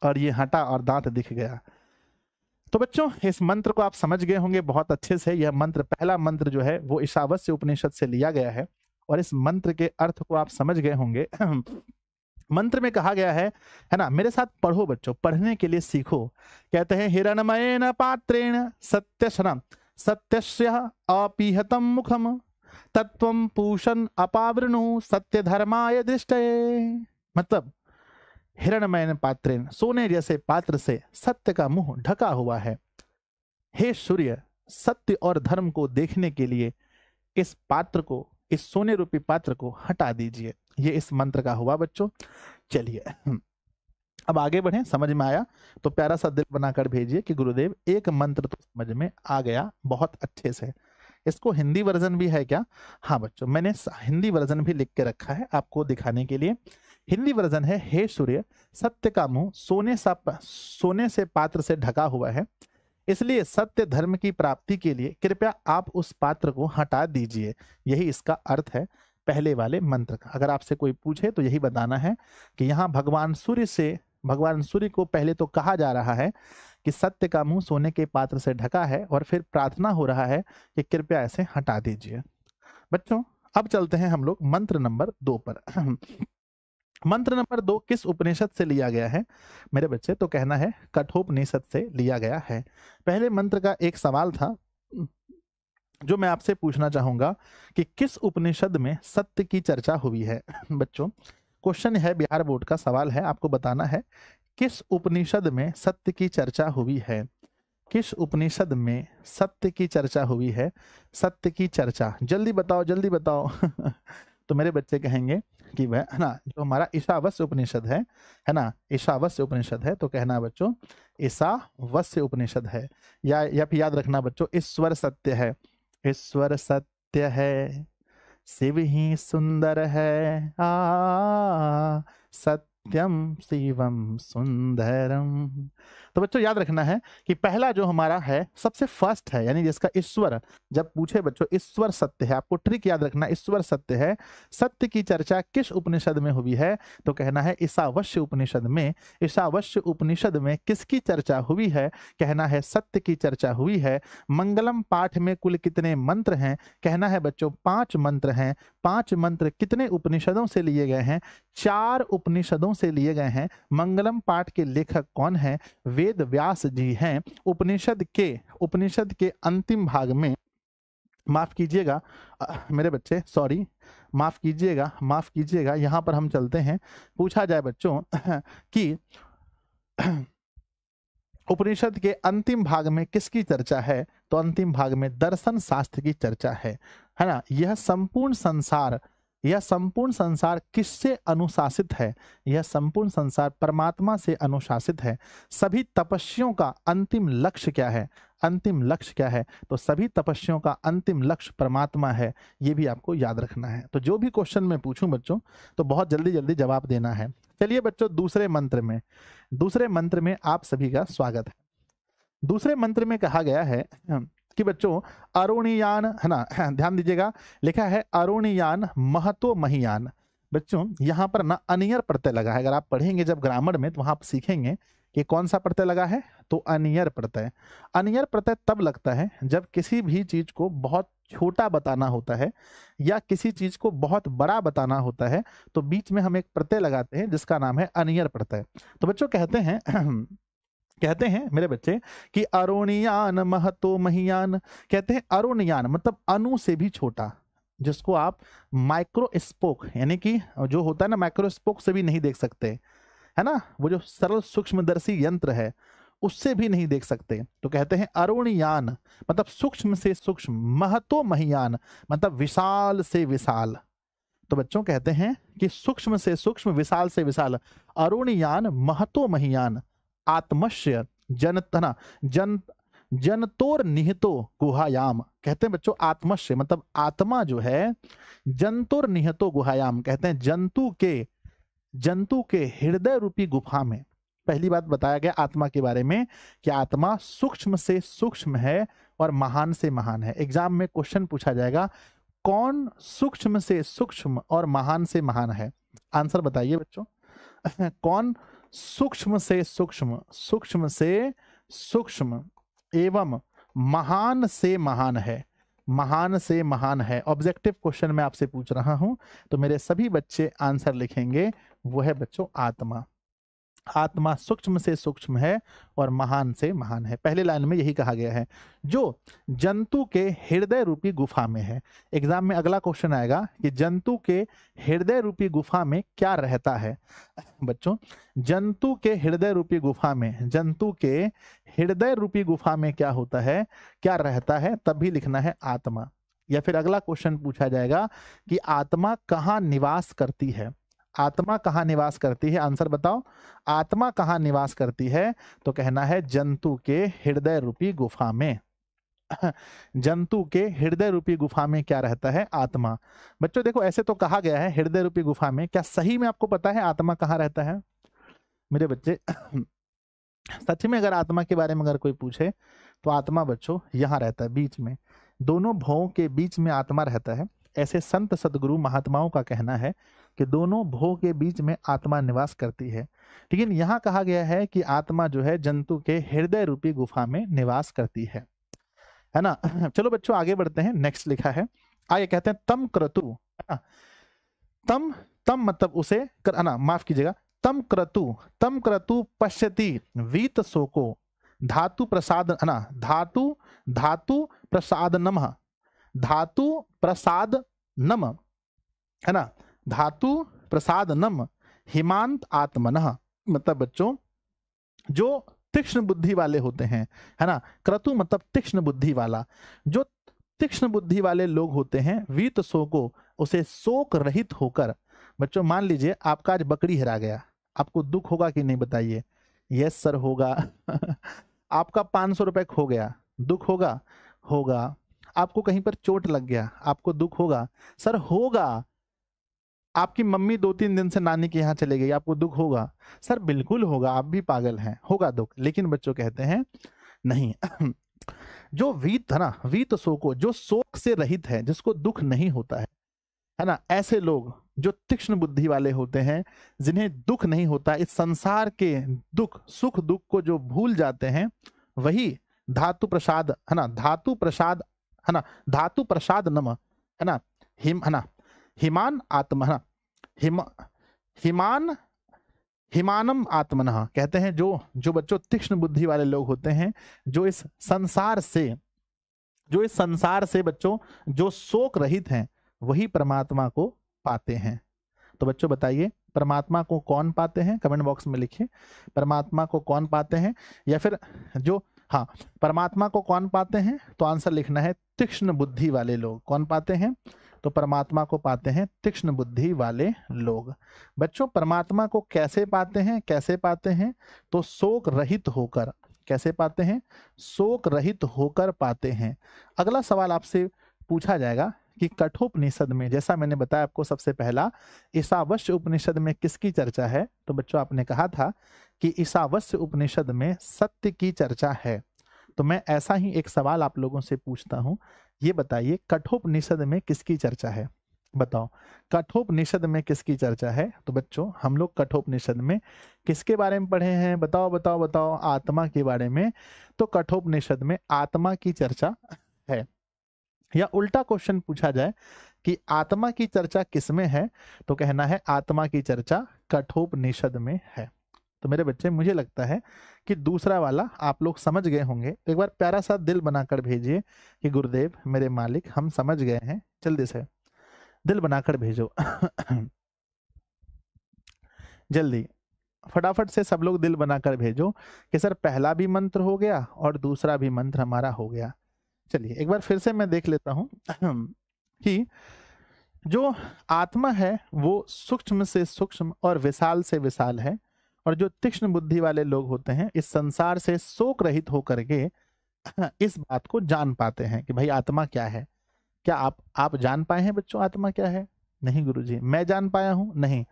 और ये हटा और दांत दिख गया। तो बच्चों इस मंत्र को आप समझ गए होंगे बहुत अच्छे से। यह मंत्र, पहला मंत्र जो है वो ईशावास्य उपनिषद से लिया गया है और इस मंत्र के अर्थ को आप समझ गए होंगे। मंत्र में कहा गया है ना, मेरे साथ पढ़ो बच्चों, पढ़ने के लिए सीखो। कहते हैं हिरणमयेन पात्रेण सत्यशनम सत्यस्य अपीहतम मुखम तत्वम पूषण अपावृणु सत्य धर्माय दृष्टये। मतलब हिरणमयेन पात्रेण, सोने जैसे पात्र से सत्य का मुंह ढका हुआ है। हे सूर्य, सत्य और धर्म को देखने के लिए इस पात्र को, इस सोने रूपी पात्र को हटा दीजिए। ये इस मंत्र का हुआ बच्चों। चलिए अब आगे बढ़ें। समझ में आया तो प्यारा सा दिल बनाकर भेजिए कि गुरुदेव एक मंत्र तो समझ में आ गया बहुत अच्छे से। इसको हिंदी वर्जन भी है क्या? हाँ बच्चों, मैंने हिंदी वर्जन भी लिख के रखा है आपको दिखाने के लिए। हिंदी वर्जन है, हे सूर्य, सत्य का मुंह सोने से पात्र से ढका हुआ है, इसलिए सत्य धर्म की प्राप्ति के लिए कृपया आप उस पात्र को हटा दीजिए। यही इसका अर्थ है पहले वाले मंत्र का। अगर आपसे कोई पूछे तो यही बताना है कि यहाँ भगवान सूर्य को पहले तो कहा जा रहा है कि सत्य का मुंह सोने के पात्र से ढका है, और फिर प्रार्थना हो रहा है कि कृपया ऐसे हटा दीजिए। बच्चों अब चलते हैं हम लोग मंत्र नंबर 2 पर। मंत्र नंबर 2 किस उपनिषद से लिया गया है मेरे बच्चे? तो कहना है कठोपनिषद से लिया गया है। पहले मंत्र का एक सवाल था जो मैं आपसे पूछना चाहूंगा कि किस उपनिषद में सत्य की चर्चा हुई है। बच्चों क्वेश्चन है, बिहार बोर्ड का सवाल है, आपको बताना है किस उपनिषद में सत्य की चर्चा हुई है। किस उपनिषद में सत्य की चर्चा हुई है? सत्य की चर्चा, जल्दी बताओ जल्दी बताओ। तो मेरे बच्चे कहेंगे कि वह है ना, जो हमारा ईशावास्य उपनिषद है ना, ईशावास्य उपनिषद है। तो कहना बच्चों ईशावास्य उपनिषद है। या फिर याद रखना बच्चों, ईश्वर सत्य है, ईश्वर सत्य है, शिव ही सुंदर है, सत्यम शिवम सुंदरम। तो बच्चों याद रखना है कि पहला जो हमारा है सबसे फर्स्ट है, यानी जिसका ईश्वर, जब पूछे बच्चों ईश्वर सत्य है, आपको ट्रिक याद रखना, ईश्वर सत्य है, सत्य की चर्चा किस उपनिषद में हुई है? तो कहना है ईशावास्य उपनिषद में। ईशावास्य उपनिषद में किसकी चर्चा हुई है? कहना है सत्य की चर्चा हुई है। मंगलम पाठ में कुल कितने मंत्र हैं? कहना है बच्चों 5 मंत्र हैं। 5 मंत्र कितने उपनिषदों से लिए गए हैं? 4 उपनिषदों से लिए गए हैं। मंगलम पाठ के लेखक कौन है? वेद व्यास जी हैं। उपनिषद के अंतिम भाग में, माफ कीजिएगा मेरे बच्चे, सॉरी, माफ कीजिएगा, यहां पर हम चलते हैं। पूछा जाए बच्चों कि उपनिषद के अंतिम भाग में किसकी चर्चा है? तो अंतिम भाग में दर्शन शास्त्र की चर्चा है ना। यह संपूर्ण संसार किससे अनुशासित है? यह संपूर्ण संसार परमात्मा से अनुशासित है। सभी तपस्याओं का अंतिम लक्ष्य क्या है? अंतिम लक्ष्य क्या है? तो सभी तपस्याओं का अंतिम लक्ष्य परमात्मा है। ये भी आपको याद रखना है। तो जो भी क्वेश्चन मैं पूछूं बच्चों तो बहुत जल्दी जल्दी जवाब देना है। चलिए बच्चों दूसरे मंत्र में आप सभी का स्वागत है। दूसरे मंत्र में कहा गया है कि बच्चों अरुणियान, है ना, ध्यान दीजिएगा, लिखा है अरुणियान महतो महियान। बच्चों यहाँ पर ना अनियर प्रत्यय लगा है। अगर आप पढ़ेंगे जब ग्रामर में तो वहां आप सीखेंगे कि कौन सा प्रत्यय लगा है, तो अनियर प्रत्यय। अनियर प्रत्यय तब लगता है जब किसी भी चीज को बहुत छोटा बताना होता है या किसी चीज को बहुत बड़ा बताना होता है, तो बीच में हम एक प्रत्यय लगाते हैं जिसका नाम है अनियर प्रत्यय। तो बच्चों कहते हैं मेरे बच्चे कि अरुणियान महतो महियान। कहते हैं अरुणियान मतलब अणु से भी छोटा, जिसको आप माइक्रोस्कोप, यानी कि जो होता है ना माइक्रोस्कोप से भी नहीं देख सकते, है ना, वो जो सरल सूक्ष्मदर्शी यंत्र है उससे भी नहीं देख सकते। तो कहते हैं अरुणियान मतलब सूक्ष्म से सूक्ष्म, महतो महियान मतलब विशाल से विशाल। तो बच्चों कहते हैं कि सूक्ष्म से सूक्ष्म, विशाल से विशाल, अरुणियान महतो महियान आत्मस्य जनतोर निहितो गुहायाम। कहते हैं बच्चों आत्मस्य मतलब आत्मा जो है, जंतुर निहितो गुहायाम कहते हैं जंतु के हृदय रूपी गुफा में। पहली बात बताया गया आत्मा के बारे में कि आत्मा सूक्ष्म से सूक्ष्म है और महान से महान है। एग्जाम में क्वेश्चन पूछा जाएगा कौन सूक्ष्म से सूक्ष्म और महान से महान है? आंसर बताइए बच्चों। कौन सूक्ष्म से सूक्ष्म एवं महान से महान है? महान से महान है। ऑब्जेक्टिव क्वेश्चन मैं आपसे पूछ रहा हूं, तो मेरे सभी बच्चे आंसर लिखेंगे, वो है बच्चों आत्मा। आत्मा सूक्ष्म से सूक्ष्म है और महान से महान है। पहले लाइन में यही कहा गया है, जो जंतु के हृदय रूपी गुफा में है। एग्जाम में अगला क्वेश्चन आएगा कि जंतु के हृदय रूपी गुफा में क्या रहता है। बच्चों, जंतु के हृदय रूपी गुफा में, जंतु के हृदय रूपी गुफा में क्या होता है, क्या रहता है, तब भी लिखना है आत्मा। या फिर अगला क्वेश्चन पूछा जाएगा कि आत्मा कहाँ निवास करती है। आत्मा कहाँ निवास करती है, आंसर बताओ। आत्मा कहाँ निवास करती है, तो कहना है जंतु के हृदय रूपी गुफा में। जंतु के हृदय रूपी गुफा में क्या रहता है, आत्मा। बच्चों देखो, ऐसे तो कहा गया है हृदय रूपी गुफा में, क्या सही में आपको पता है आत्मा कहाँ रहता है मेरे बच्चे? सच में अगर आत्मा के बारे में अगर कोई पूछे तो आत्मा बच्चों यहाँ रहता है, बीच में, दोनों भवों के बीच में आत्मा रहता है। ऐसे संत सदगुरु महात्माओं का कहना है कि दोनों भवों के बीच में आत्मा निवास करती है। लेकिन यहाँ कहा गया है कि आत्मा जो है जंतु के हृदय रूपी गुफा में निवास करती है ना। चलो बच्चों आगे बढ़ते हैं। नेक्स्ट लिखा है, आगे कहते हैं तम क्रतु, है ना। तम, तम मतलब उसे ना, माफ कीजिएगा, तम क्रतु पश्यति वीत शोको धातु प्रसाद, है ना, धातु प्रसाद नमः, धातु प्रसाद नम, है ना, धातु प्रसाद नम हिमांत आत्मनः। मतलब बच्चों जो तीक्ष्ण बुद्धि वाले होते हैं, है ना, क्रतु मतलब तीक्ष्ण बुद्धि वाला, जो तीक्ष्ण बुद्धि वाले लोग होते हैं, वीत शोको, उसे शोक रहित होकर। बच्चों मान लीजिए आपका आज बकरी हेरा गया, आपको दुख होगा कि नहीं बताइए? यस सर होगा। आपका 500 रुपए खो गया, दुख होगा? होगा। आपको कहीं पर चोट लग गया, आपको दुख होगा? सर होगा। आपकी मम्मी 2-3 दिन से नानी के यहाँ चले गई, आपको दुख होगा? सर बिल्कुल होगा, आप भी पागल हैं, होगा दुख। लेकिन बच्चों कहते हैं नहीं। जो वीत है ना, वीत शोको, जो शोक से रहित है, जिसको दुख नहीं होता है ना, ऐसे लोग जो तीक्ष्ण बुद्धि वाले होते हैं, जिन्हें दुख नहीं होता, इस संसार के दुख सुख दुख को जो भूल जाते हैं, वही धातु प्रसाद, है ना, धातु प्रसाद, है ना, धातु प्रसाद नम, है ना, है ना, हिमान आत्मा, है ना, हिमान हिमानम आत्मनः। कहते हैं जो बच्चों तीक्ष्ण बुद्धि वाले लोग होते हैं, जो इस संसार से बच्चों जो शोक रहित हैं, वही परमात्मा को पाते हैं। तो बच्चों बताइए परमात्मा को कौन पाते हैं, कमेंट बॉक्स में लिखिए परमात्मा को कौन पाते हैं। या फिर जो, हाँ, परमात्मा को कौन पाते हैं, तो आंसर लिखना है तीक्ष्ण बुद्धि वाले लोग। कौन पाते हैं, तो परमात्मा को पाते हैं तीक्ष्ण बुद्धि वाले लोग। बच्चों परमात्मा को कैसे पाते हैं, कैसे पाते हैं, तो शोक रहित होकर। कैसे पाते हैं, शोक रहित होकर पाते हैं। अगला सवाल आपसे पूछा जाएगा कि कठोपनिषद में, जैसा मैंने बताया आपको सबसे पहला, ईशावास्य उपनिषद में किसकी चर्चा है, तो बच्चों आपने कहा था कि ईशावास्य उपनिषद में सत्य की चर्चा है। तो मैं ऐसा ही एक सवाल आप लोगों से पूछता हूं, ये बताइए कठोपनिषद में किसकी चर्चा है, बताओ कठोपनिषद में किसकी चर्चा है। तो बच्चों हम लोग कठोपनिषद में किसके बारे में पढ़े हैं, बताओ बताओ बताओ, आत्मा के बारे में। तो कठोपनिषद में आत्मा की चर्चा है। या उल्टा क्वेश्चन पूछा जाए कि आत्मा की चर्चा किसमें है, तो कहना है आत्मा की चर्चा कठोपनिषद में है। तो मेरे बच्चे मुझे लगता है कि दूसरा वाला आप लोग समझ गए होंगे। एक बार प्यारा सा दिल बनाकर भेजिए कि गुरुदेव मेरे मालिक हम समझ गए हैं, जल्दी से दिल बनाकर भेजो। जल्दी फटाफट से सब लोग दिल बनाकर भेजो कि सर पहला भी मंत्र हो गया और दूसरा भी मंत्र हमारा हो गया। चलिए एक बार फिर से मैं देख लेता हूं कि जो आत्मा है वो सूक्ष्म से सूक्ष्म और विशाल से विशाल है, और जो तीक्ष्ण बुद्धि वाले लोग होते हैं इस संसार से शोक रहित होकर के इस बात को जान पाते हैं कि भाई आत्मा क्या है। क्या आप जान पाए हैं बच्चों आत्मा क्या है? नहीं गुरुजी। मैं जान पाया हूं? नहीं।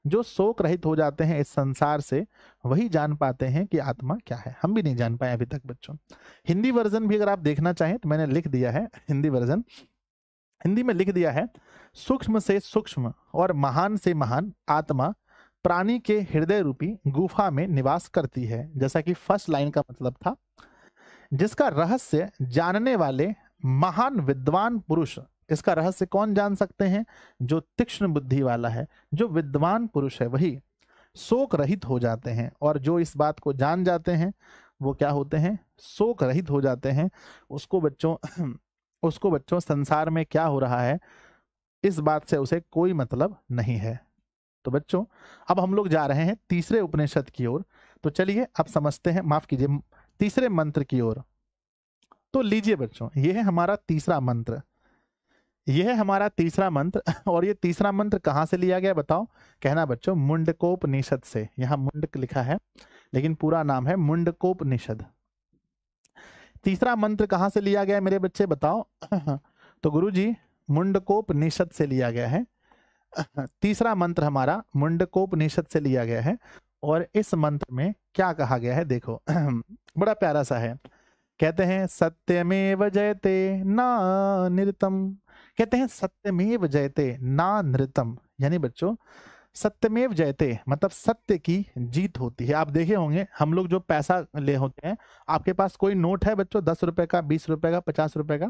जो शोक रहित हो जाते हैं इस संसार से वही जान पाते हैं कि आत्मा क्या है। हम भी नहीं जान पाए अभी तक बच्चों। हिंदी वर्जन भी अगर आप देखना चाहें तो मैंने लिख दिया है हिंदी वर्जन। हिंदी में लिख दिया है सूक्ष्म से सूक्ष्म और महान से महान आत्मा प्राणी के हृदय रूपी गुफा में निवास करती है। जैसा कि फर्स्ट लाइन का मतलब था, जिसका रहस्य जानने वाले महान विद्वान पुरुष, इसका रहस्य कौन जान सकते हैं? जो तीक्ष्ण बुद्धि वाला है, जो विद्वान पुरुष है, वही शोक रहित हो जाते हैं। और जो इस बात को जान जाते हैं वो क्या होते हैं? शोक रहित हो जाते हैं। उसको बच्चों संसार में क्या हो रहा है इस बात से उसे कोई मतलब नहीं है। तो बच्चों अब हम लोग जा रहे हैं तीसरे उपनिषद की ओर। तो चलिए अब समझते हैं, माफ कीजिए, तीसरे मंत्र की ओर। तो लीजिए बच्चों, यह है हमारा तीसरा मंत्र, यह है हमारा तीसरा मंत्र। और ये तीसरा मंत्र कहाँ से लिया गया बताओ? कहना बच्चों मुंडकोपनिषद से। यहाँ मुंडक लिखा है लेकिन पूरा नाम है मुंडकोपनिषद। तीसरा मंत्र कहाँ से लिया गया है मेरे बच्चे बताओ? तो गुरुजी मुंडकोपनिषद से लिया गया है। तीसरा मंत्र हमारा मुंडकोपनिषद से लिया गया है। और इस मंत्र में क्या कहा गया है देखो, बड़ा प्यारा सा है। कहते हैं सत्यमेव जयते ना नृतम। कहते हैं सत्यमेव जयते ना नृतम, यानी बच्चों सत्यमेव जयते मतलब सत्य की जीत होती है। आप देखे होंगे हम लोग जो पैसा ले होते हैं, आपके पास कोई नोट है बच्चों 10 रुपए का, 20 रुपए का, 50 रुपए का,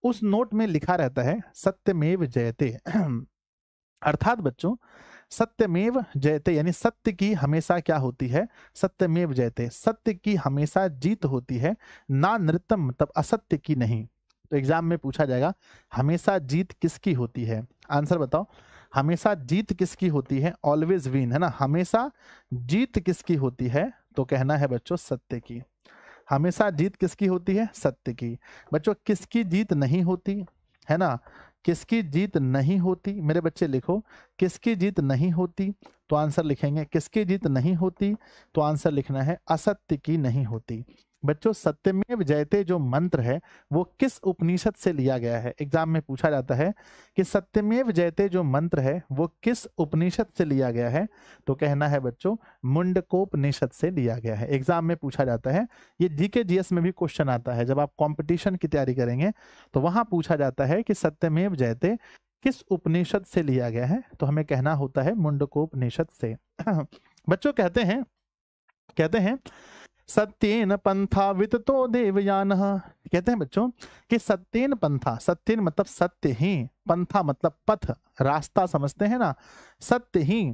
उस नोट में लिखा रहता है सत्यमेव जयते। अर्थात बच्चों सत्यमेव जयते यानी सत्य की हमेशा क्या होती है? सत्यमेव जयते, सत्य की हमेशा जीत होती है। ना नृतम मतलब असत्य की नहीं। तो एग्जाम में पूछा जाएगा हमेशा जीत किसकी होती है? आंसर बताओ, हमेशा जीत किसकी होती है? ऑलवेज विन, है ना। हमेशा जीत किसकी होती है? तो कहना है बच्चों सत्य की। हमेशा जीत किसकी होती है? सत्य की। बच्चों किसकी जीत नहीं होती, है ना? किसकी जीत नहीं होती मेरे बच्चे लिखो, किसकी जीत नहीं होती? तो आंसर लिखेंगे किसकी जीत नहीं होती, तो आंसर लिखना है असत्य की नहीं होती। बच्चों सत्यमेव जयते जो मंत्र है वो किस उपनिषद से लिया गया है? एग्जाम में पूछा जाता है कि सत्यमेव जयते जो मंत्र है वो किस उपनिषद से लिया गया है? तो कहना है बच्चों मुंडकोपनिषद से लिया गया है। एग्जाम में पूछा जाता है, ये जीके जीएस में भी क्वेश्चन आता है। जब आप कंपटीशन की तैयारी करेंगे तो वहां पूछा जाता है कि सत्यमेव जयते किस उपनिषद से लिया गया है? तो हमें कहना होता है मुंडकोपनिषद से। बच्चों कहते हैं सत्येन पंथा विततो देवयानः। कहते हैं बच्चों कि सत्येन पंथा, सत्येन मतलब सत्य ही, पंथा मतलब पथ, रास्ता समझते हैं ना। सत्य ही,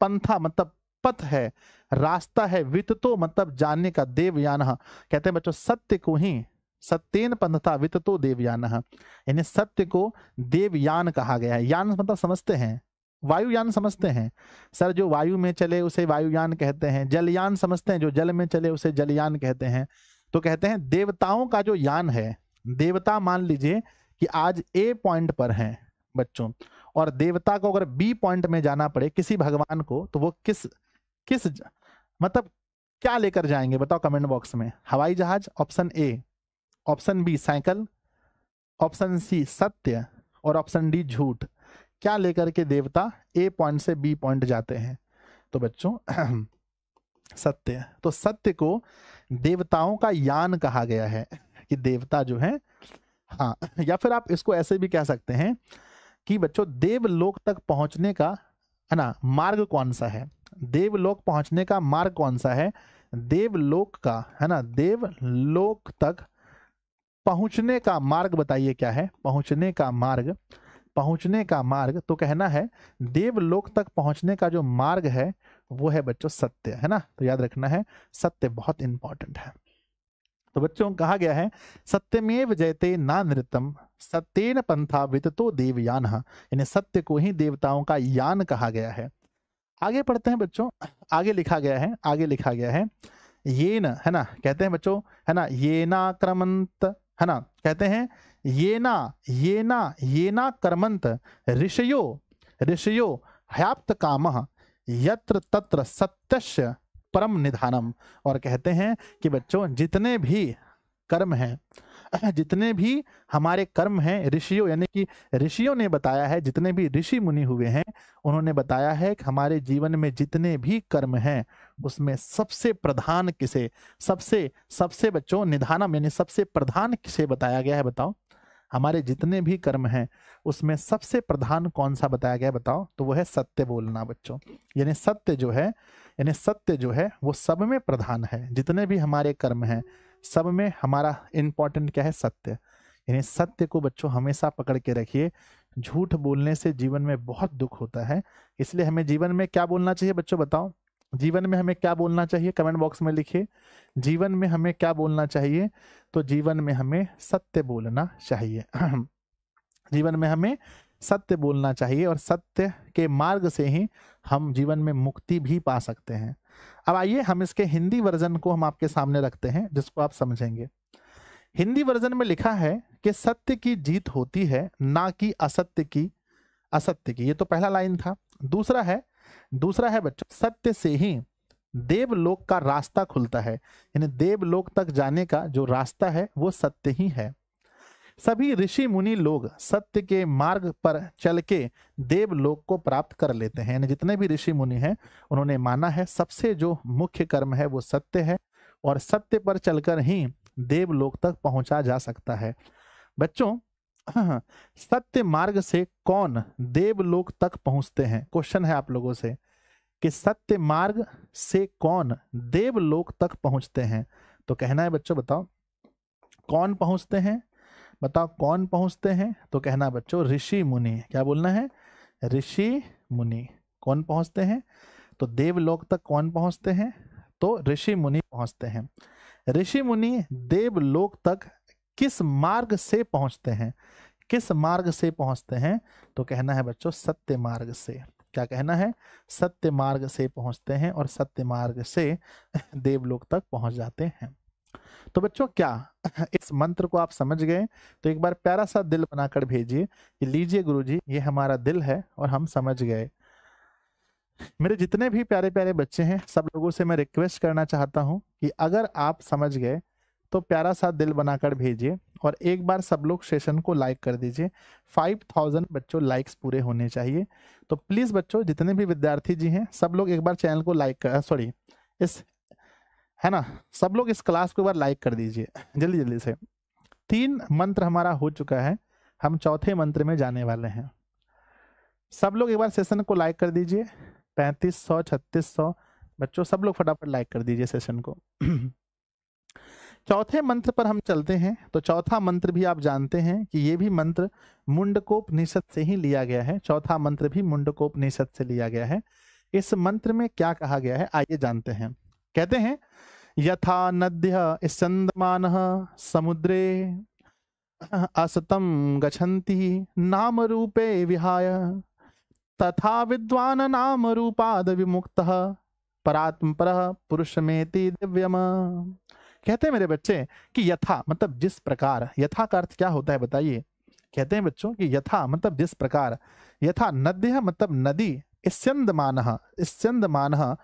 पंथा मतलब पथ है, रास्ता है, विततो मतलब जानने का, देवयानः कहते हैं बच्चों सत्य को ही, सत्येन पंथा विततो देवयानः यानी सत्य को देवयान कहा गया है। यान मतलब समझते हैं, वायुयान समझते हैं सर, जो वायु में चले उसे वायुयान कहते हैं। जलयान समझते हैं, जो जल में चले उसे जलयान कहते हैं। तो कहते हैं देवताओं का जो यान है, देवता मान लीजिए कि आज ए पॉइंट पर हैं बच्चों, और देवता को अगर बी पॉइंट में जाना पड़े किसी भगवान को, तो वो किस मतलब क्या लेकर जाएंगे बताओ कमेंट बॉक्स में? हवाई जहाज option A, option B cycle, option C सत्य, और ऑप्शन डी झूठ। क्या लेकर के देवता ए पॉइंट से बी पॉइंट जाते हैं? तो बच्चों सत्य। तो सत्य को देवताओं का यान कहा गया है कि देवता जो है, हाँ, या फिर आप इसको ऐसे भी कह सकते हैं कि बच्चों देवलोक तक पहुंचने का, है ना, मार्ग कौन सा है? देवलोक पहुंचने का मार्ग कौन सा है? देवलोक का, है ना, देवलोक तक पहुंचने का मार्ग बताइए क्या है? पहुंचने का मार्ग, पहुंचने का मार्ग। तो कहना है देवलोक तक पहुंचने का जो मार्ग है वो है बच्चों सत्य, है ना। तो याद रखना है सत्य बहुत इंपॉर्टेंट है। तो बच्चों कहा गया है सत्यमेव जयते ना नृतम सत्येन पंथा विततो देवयानः यानी सत्य को ही देवताओं का यान कहा गया है। आगे पढ़ते हैं बच्चों, आगे लिखा गया है ये न, है ना, कहते हैं बच्चों, है ना, ये ना क्रमंत, है ना, कहते हैं ये ना कर्मंत ऋषयो हयाप्त कामः यत्र तत्र सत्यस्य परम निधानम। और कहते हैं कि बच्चों जितने भी कर्म हैं, जितने भी हमारे कर्म हैं, ऋषियों यानी कि ऋषियों ने बताया है, जितने भी ऋषि मुनि हुए हैं उन्होंने बताया है कि हमारे जीवन में जितने भी कर्म हैं उसमें सबसे प्रधान किसे, सबसे बच्चों निधानम यानी सबसे प्रधान किसे बताया गया है बताओ? हमारे जितने भी कर्म हैं उसमें सबसे प्रधान कौन सा बताया गया है बताओ? तो वो है सत्य बोलना बच्चों। यानी सत्य जो है वो सब में प्रधान है। जितने भी हमारे कर्म हैं सब में हमारा इंपॉर्टेंट क्या है? सत्य। यानी सत्य को बच्चों हमेशा पकड़ के रखिए। झूठ बोलने से जीवन में बहुत दुख होता है, इसलिए हमें जीवन में क्या बोलना चाहिए बच्चों, बताओ जीवन में हमें क्या बोलना चाहिए, कमेंट बॉक्स में लिखिए। जीवन में हमें क्या बोलना चाहिए? तो जीवन में हमें सत्य बोलना चाहिए। जीवन में हमें सत्य बोलना चाहिए और सत्य के मार्ग से ही हम जीवन में मुक्ति भी पा सकते हैं। अब आइए हम इसके हिंदी वर्जन को हम आपके सामने रखते हैं, जिसको आप समझेंगे। हिंदी वर्जन में लिखा है कि सत्य की जीत होती है, ना कि असत्य की। ये तो पहला लाइन था। दूसरा है बच्चों, सत्य से ही देवलोक का रास्ता खुलता है, यानी देवलोक तक जाने का जो रास्ता है वो सत्य ही है। सभी ऋषि मुनि लोग सत्य के मार्ग पर चल के देवलोक को प्राप्त कर लेते हैं, यानी जितने भी ऋषि मुनि हैं उन्होंने माना है सबसे जो मुख्य कर्म है वो सत्य है, और सत्य पर चलकर ही देवलोक तक पहुंचा जा सकता है। बच्चों सत्य मार्ग से कौन देवलोक तक पहुंचते हैं? क्वेश्चन है आप लोगों से कि सत्य मार्ग से कौन देवलोक तक पहुंचते हैं? तो कहना है बच्चों, बताओ कौन पहुंचते हैं, बताओ कौन पहुंचते हैं? तो कहना बच्चों ऋषि मुनि। क्या बोलना है? ऋषि मुनि। कौन पहुंचते हैं? तो देवलोक तक कौन पहुंचते हैं? तो ऋषि मुनि पहुंचते हैं। ऋषि मुनि देवलोक तक किस मार्ग से पहुंचते हैं? किस मार्ग से पहुंचते हैं? तो कहना है बच्चों सत्य मार्ग से। क्या कहना है? सत्य मार्ग से पहुंचते हैं और सत्य मार्ग से देवलोक तक पहुंच जाते हैं। तो बच्चों क्या इस मंत्र को आप समझ गए? तो एक बार प्यारा सा दिल बनाकर भेजिए कि लीजिए गुरुजी ये हमारा दिल है और हम समझ गए। मेरे जितने भी प्यारे प्यारे बच्चे हैं सब लोगों से मैं रिक्वेस्ट करना चाहता हूं कि अगर आप समझ गए तो प्यारा सा दिल बनाकर भेजिए, और एक बार सब लोग सेशन को लाइक कर दीजिए। 5000 बच्चों लाइक्स पूरे होने चाहिए। तो प्लीज बच्चों जितने भी विद्यार्थी जी हैं सब लोग एक बार चैनल को लाइक कर, इस है ना, सब लोग इस क्लास को एक बार लाइक कर दीजिए जल्दी जल्दी से। 3 मंत्र हमारा हो चुका है, हम चौथे मंत्र में जाने वाले हैं। सब लोग एक बार सेशन को लाइक कर दीजिए। 3500 3600 बच्चों सब लोग फटाफट लाइक कर दीजिए सेशन को। चौथे मंत्र पर हम चलते हैं। तो चौथा मंत्र भी आप जानते हैं कि ये भी मंत्र मुंडकोपनिषद से ही लिया गया है। चौथा मंत्र भी मुंडकोपनिषद से लिया गया है। इस मंत्र में क्या कहा गया है आइए जानते हैं। कहते हैं यथा नद्यः स्यन्दमानः समुद्रे असतं गच्छन्ति नाम रूपे विहाय तथा विद्वान नाम रूपाद विमुक्तः परात्परः पुरुषमेति दिव्यम। कहते हैं मेरे बच्चे कि यथा मतलब जिस प्रकार, यथा का अर्थ क्या होता है बताइए? कहते हैं बच्चों कि यथा मतलब जिस प्रकार, यथा नद्यः मतलब नदी, स्यन्दमानः स्यन्दमानः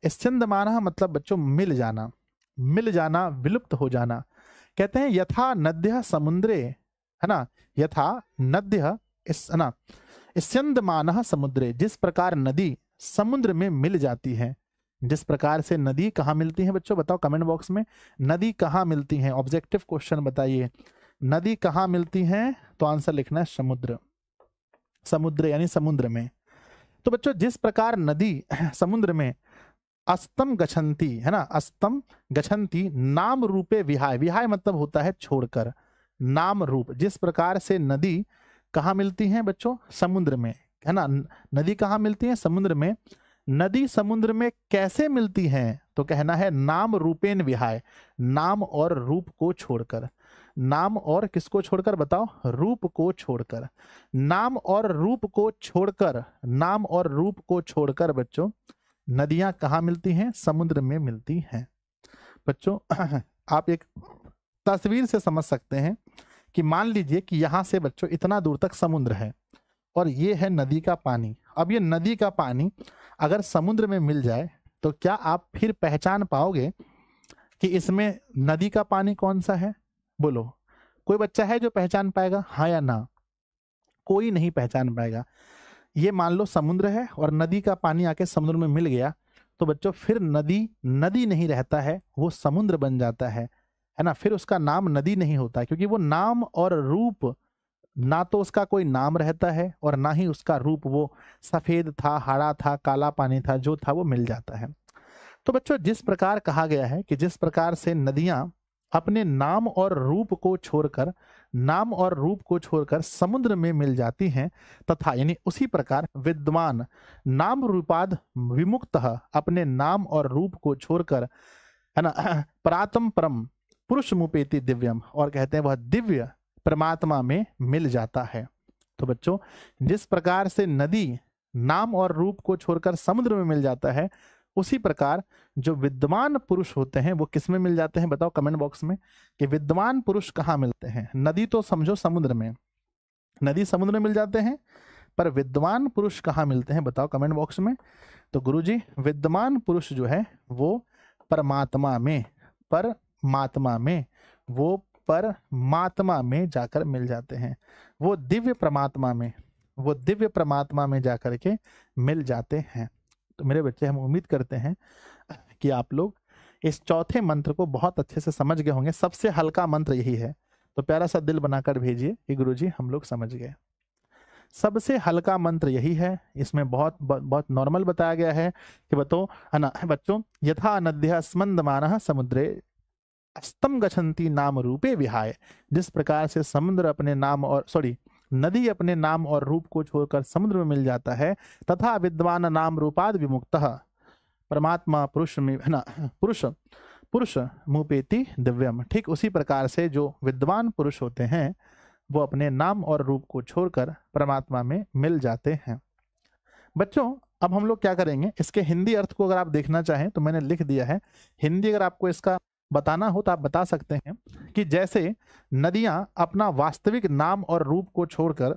स्यन्दमानः मतलब बच्चों मिल जाना, मिल जाना, विलुप्त हो जाना। कहते हैं यथा नद्यः समुद्रे, है ना, यथा नद्यः है ना स्यन्दमानः समुद्रे, जिस प्रकार नदी समुद्र में मिल जाती है। जिस प्रकार से नदी कहाँ मिलती है बच्चों बताओ कमेंट बॉक्स में, नदी कहाँ मिलती है? ऑब्जेक्टिव क्वेश्चन बताइए, नदी कहाँ मिलती है? तो आंसर लिखना है समुद्र, समुद्र यानी समुद्र में। तो बच्चों जिस प्रकार नदी समुद्र में अस्तम गच्छन्ति, है ना, अस्तम गच्छन्ति नाम रूपे विहाय, विहाय मतलब होता है छोड़कर, नाम रूप। जिस प्रकार से नदी कहाँ मिलती है बच्चों? समुद्र में, है ना, नदी कहाँ मिलती है? समुद्र में। नदी समुद्र में कैसे मिलती है? तो कहना है नाम रूपेन विहाय, नाम और रूप को छोड़कर। नाम और किसको छोड़कर बताओ? रूप को छोड़कर। नाम और रूप को छोड़कर, नाम और रूप को छोड़कर बच्चों नदियां कहाँ मिलती हैं? समुद्र में मिलती हैं। बच्चों आप एक तस्वीर से समझ सकते हैं कि मान लीजिए कि यहां से बच्चों इतना दूर तक समुद्र है और ये है नदी का पानी। अब ये नदी का पानी अगर समुद्र में मिल जाए तो क्या आप फिर पहचान पाओगे कि इसमें नदी का पानी कौन सा है? बोलो, कोई बच्चा है जो पहचान पाएगा? हाँ या ना? कोई नहीं पहचान पाएगा। ये मान लो समुद्र है और नदी का पानी आके समुद्र में मिल गया तो बच्चों फिर नदी नदी नहीं रहता है, वो समुद्र बन जाता है ना। फिर उसका नाम नदी नहीं होता क्योंकि वो नाम और रूप, ना तो उसका कोई नाम रहता है और ना ही उसका रूप, वो सफेद था, हरा था, काला पानी था, जो था वो मिल जाता है। तो बच्चों जिस प्रकार कहा गया है कि जिस प्रकार से नदियां अपने नाम और रूप को छोड़कर नाम और रूप को छोड़कर समुद्र में मिल जाती हैं, तथा यानी उसी प्रकार विद्वान नाम रूपाद विमुक्तः अपने नाम और रूप को छोड़कर, है ना, परातम परम पुरुष मुपेति दिव्यम, और कहते हैं वह दिव्य परमात्मा में मिल जाता है। तो बच्चों, जिस प्रकार से नदी नाम और रूप को छोड़कर समुद्र में मिल जाता है, उसी प्रकार जो विद्वान पुरुष होते हैं वो किस में मिल जाते हैं? बताओ कमेंट बॉक्स में कि विद्वान पुरुष कहाँ मिलते हैं। नदी तो समझो समुद्र में, नदी समुद्र में मिल जाते हैं, पर विद्वान पुरुष कहाँ मिलते हैं? बताओ कमेंट बॉक्स में। तो गुरुजी, विद्वान पुरुष जो है वो परमात्मा में, परमात्मा में, वो परमात्मा में जाकर मिल जाते हैं, वो दिव्य परमात्मा में, वो दिव्य परमात्मा में जाकर के मिल जाते हैं। तो मेरे बच्चे, हम उम्मीद करते हैं कि आप लोग इस चौथे मंत्र को बहुत अच्छे से समझ गए होंगे। सबसे हल्का मंत्र यही है, तो प्यारा सा दिल बनाकर भेजिए कि गुरुजी हम लोग समझ गए। सबसे हल्का मंत्र यही है, इसमें बहुत बहुत नॉर्मल बताया गया है कि बच्चों, यथा नद्यः स्मन्दमानः समुद्रे अस्तम गच्छन्ति नाम रूपे विहाय, जिस प्रकार से समुद्र अपने नाम और नदी अपने नाम और रूप को छोड़कर समुद्र में मिल जाता है, तथा विद्वान नाम रूपाद विमुक्तः परमात्मा पुरुष में, है ना, पुरुष मुपेति दिव्यम, ठीक उसी प्रकार से जो विद्वान पुरुष होते हैं वो अपने नाम और रूप को छोड़कर परमात्मा में मिल जाते हैं। बच्चों, अब हम लोग क्या करेंगे, इसके हिंदी अर्थ को अगर आप देखना चाहें तो मैंने लिख दिया है हिंदी, अगर आपको इसका बताना हो तो आप बता सकते हैं कि जैसे नदियां अपना वास्तविक नाम और रूप को छोड़कर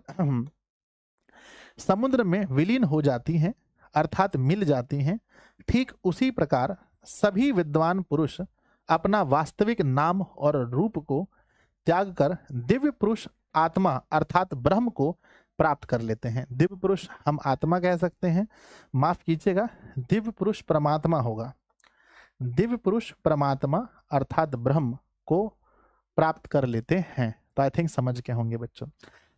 समुद्र में विलीन हो जाती हैं, अर्थात मिल जाती हैं, ठीक उसी प्रकार सभी विद्वान पुरुष अपना वास्तविक नाम और रूप को त्याग कर दिव्य पुरुष आत्मा अर्थात ब्रह्म को प्राप्त कर लेते हैं। दिव्य पुरुष हम आत्मा कह सकते हैं, माफ कीजिएगा, दिव्य पुरुष परमात्मा होगा। दिव्य पुरुष परमात्मा अर्थात ब्रह्म को प्राप्त कर लेते हैं। तो आई थिंक समझ के होंगे बच्चों।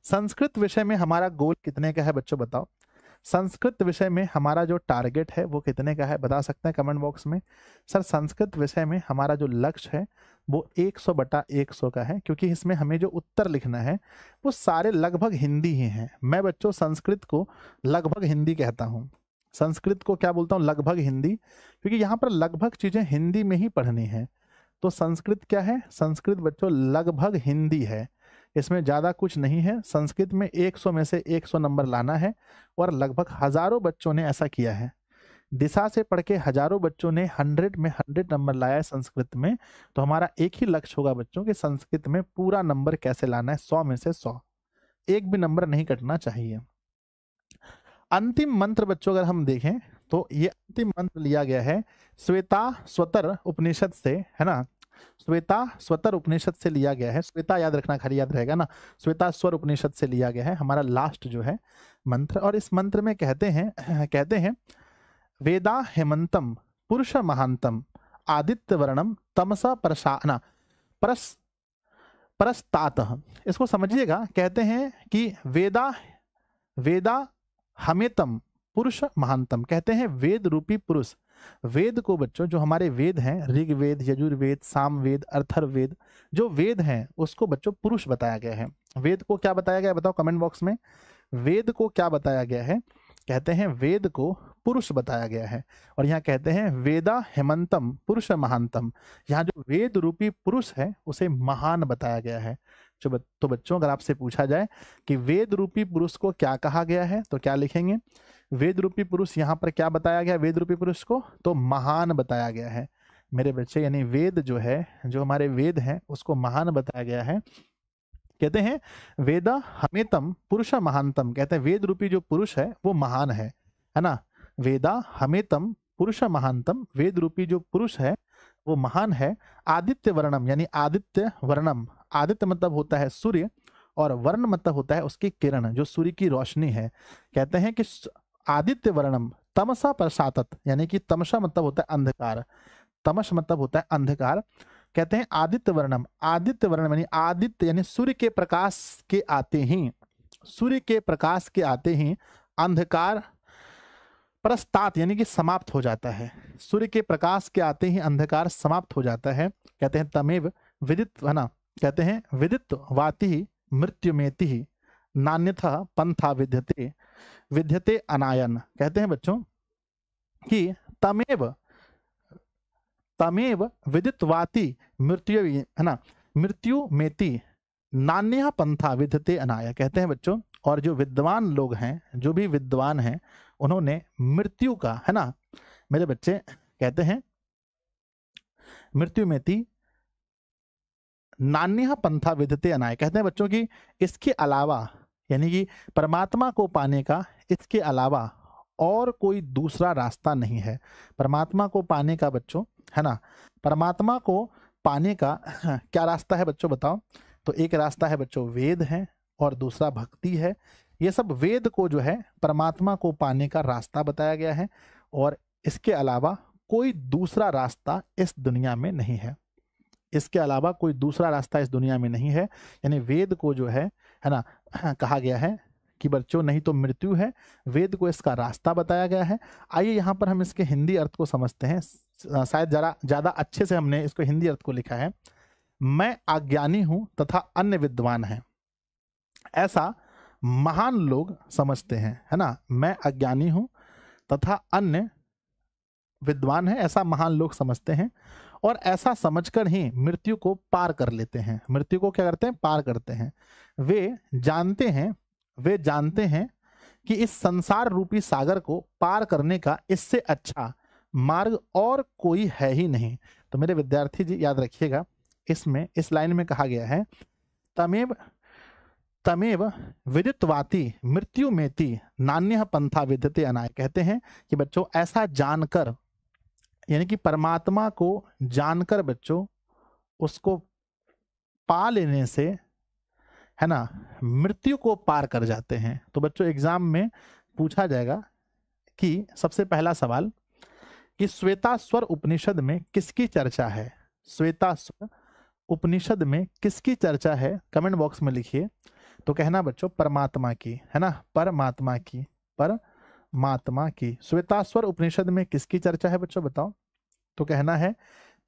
संस्कृत विषय में हमारा गोल कितने का है बच्चों, बताओ। संस्कृत विषय में हमारा जो टारगेट है वो कितने का है, बता सकते हैं कमेंट बॉक्स में। सर, संस्कृत विषय में हमारा जो लक्ष्य है वो 100/100 का है, क्योंकि इसमें हमें जो उत्तर लिखना है वो सारे लगभग हिंदी ही हैं। मैं बच्चों संस्कृत को लगभग हिंदी कहता हूँ, संस्कृत को क्या बोलता हूँ, लगभग हिंदी, क्योंकि यहाँ पर लगभग चीजें हिंदी में ही पढ़नी है। तो संस्कृत क्या है, संस्कृत बच्चों लगभग हिंदी है, इसमें ज़्यादा कुछ नहीं है। संस्कृत में 100 में से 100 नंबर लाना है, और लगभग हजारों बच्चों ने ऐसा किया है। दिशा से पढ़ के हजारों बच्चों ने 100 में 100 नंबर लाया है संस्कृत में। तो हमारा एक ही लक्ष्य होगा बच्चों कि संस्कृत में पूरा नंबर कैसे लाना है, 100 में से 100, एक भी नंबर नहीं कटना चाहिए। अंतिम मंत्र बच्चों अगर हम देखें तो ये अंतिम मंत्र लिया गया है श्वेताश्वतर उपनिषद से, है ना, श्वेताश्वतर उपनिषद से लिया गया है। श्वेता याद रखना, खाली याद रहेगा ना, श्वेताश्वर उपनिषद से लिया गया है हमारा लास्ट जो है मंत्र। और इस मंत्र में कहते हैं वेदा हेमंतम पुरुष महांतम आदित्य वर्णम तमसा परस्तात। इसको समझिएगा, कहते हैं कि वेदा हमेतम पुरुष महानतम, कहते हैं वेद रूपी पुरुष। वेद को बच्चों, जो हमारे वेद हैं, ऋग्वेद, यजुर्वेद, सामवेद, अथर्ववेद, जो वेद हैं उसको बच्चों पुरुष बताया गया है। वेद को क्या बताया गया है बताओ कमेंट बॉक्स में, वेद को क्या बताया गया है? कहते हैं वेद को पुरुष बताया गया है। और यहाँ कहते हैं वेदा हेमंतम पुरुष महानतम, यहाँ जो वेद रूपी पुरुष है उसे महान बताया गया है। तो बच्चों अगर आपसे पूछा जाए कि वेद रूपी पुरुष को क्या कहा गया है तो क्या लिखेंगे? वेद रूपी पुरुष यहाँ पर क्या बताया गया वेद रूपी पुरुष को? तो महान बताया गया है मेरे बच्चे। यानी वेद जो है, जो हमारे वेद हैं उसको महान बताया गया है। कहते हैं वेदा हमेतम पुरुष महानतम, कहते हैं वेद रूपी जो पुरुष है वो महान है ना। वेदा हमेतम पुरुष महानतम, वेद रूपी जो पुरुष है वो महान है। आदित्य वर्णम, यानी आदित्य वर्णम, आदित्य मतलब होता है सूर्य और वर्ण मतलब होता है उसकी किरण, जो सूर्य की रोशनी है। कहते हैं कि आदित्य वर्णम तमसा प्रसातत, यानी कि तमसा मतलब होता है अंधकार, तमस मतलब होता है अंधकार। कहते हैं आदित्य वर्णम, आदित्य वर्णम यानी आदित्य यानी सूर्य के प्रकाश के आते ही, सूर्य के प्रकाश के आते ही अंधकार प्रस्तात यानी कि समाप्त हो जाता है। सूर्य के प्रकाश के आते ही अंधकार समाप्त हो जाता है। कहते हैं तमेव विदित, है ना, कहते हैं विदित वाति मृत्युमेति नान्यथा पंथा विद्यते विद्यते अनायन। कहते हैं बच्चों कि तमेव तमेव विदित्वाति मृत्यु, है ना, मृत्यु मेति नान्य पंथा विद्यते अनाय। कहते हैं बच्चों, और जो विद्वान लोग हैं, जो भी विद्वान हैं, उन्होंने मृत्यु का, है ना मेरे बच्चे, कहते हैं मृत्यु मेति नान्य पंथा विद्यते अनाय। कहते हैं बच्चों की इसके अलावा, यानी कि परमात्मा को पाने का इसके अलावा और कोई दूसरा रास्ता नहीं है। परमात्मा को पाने का बच्चों, है ना, परमात्मा को पाने का क्या रास्ता है बच्चों बताओ? तो एक रास्ता है बच्चों वेद है, और दूसरा भक्ति है। ये सब वेद को जो है परमात्मा को पाने का रास्ता बताया गया है, और इसके अलावा कोई दूसरा रास्ता इस दुनिया में नहीं है। इसके अलावा कोई दूसरा रास्ता इस दुनिया में नहीं है। यानी वेद को जो है ना, कहा गया है कि बच्चों नहीं तो मृत्यु है, वेद को इसका रास्ता बताया गया है। आइए यहाँ पर हम इसके हिंदी अर्थ को समझते हैं। शायद जरा ज़्यादा अच्छे से हमने इसको हिंदी अर्थ को लिखा है। मैं अज्ञानी हूँ तथा अन्य विद्वान हैं, ऐसा महान लोग समझते हैं, है ना। मैं अज्ञानी हूँ तथा अन्य विद्वान है, ऐसा महान लोग समझते हैं, और ऐसा समझकर ही मृत्यु को पार कर लेते हैं। मृत्यु को क्या करते हैं? पार करते हैं। वे जानते हैं कि इस संसार रूपी सागर को पार करने का इससे अच्छा मार्ग और कोई है ही नहीं। तो मेरे विद्यार्थी जी याद रखिएगा, इसमें इस लाइन में कहा गया है तमेव विदित्वाति मृत्यु मेति नान्य पंथा विद्यते अनाय। कहते हैं कि बच्चों ऐसा जानकर, यानी कि परमात्मा को जानकर बच्चों उसको पा लेने से, है ना, मृत्यु को पार कर जाते हैं। तो बच्चों एग्जाम में पूछा जाएगा कि सबसे पहला सवाल कि श्वेतास्वर उपनिषद में किसकी चर्चा है? श्वेतास्वर उपनिषद में किसकी चर्चा है? कमेंट बॉक्स में लिखिए। तो कहना बच्चों परमात्मा की, है ना, परमात्मा की, परमात्मा की। श्वेतास्वर उपनिषद में किसकी चर्चा है बच्चों बताओ? तो कहना है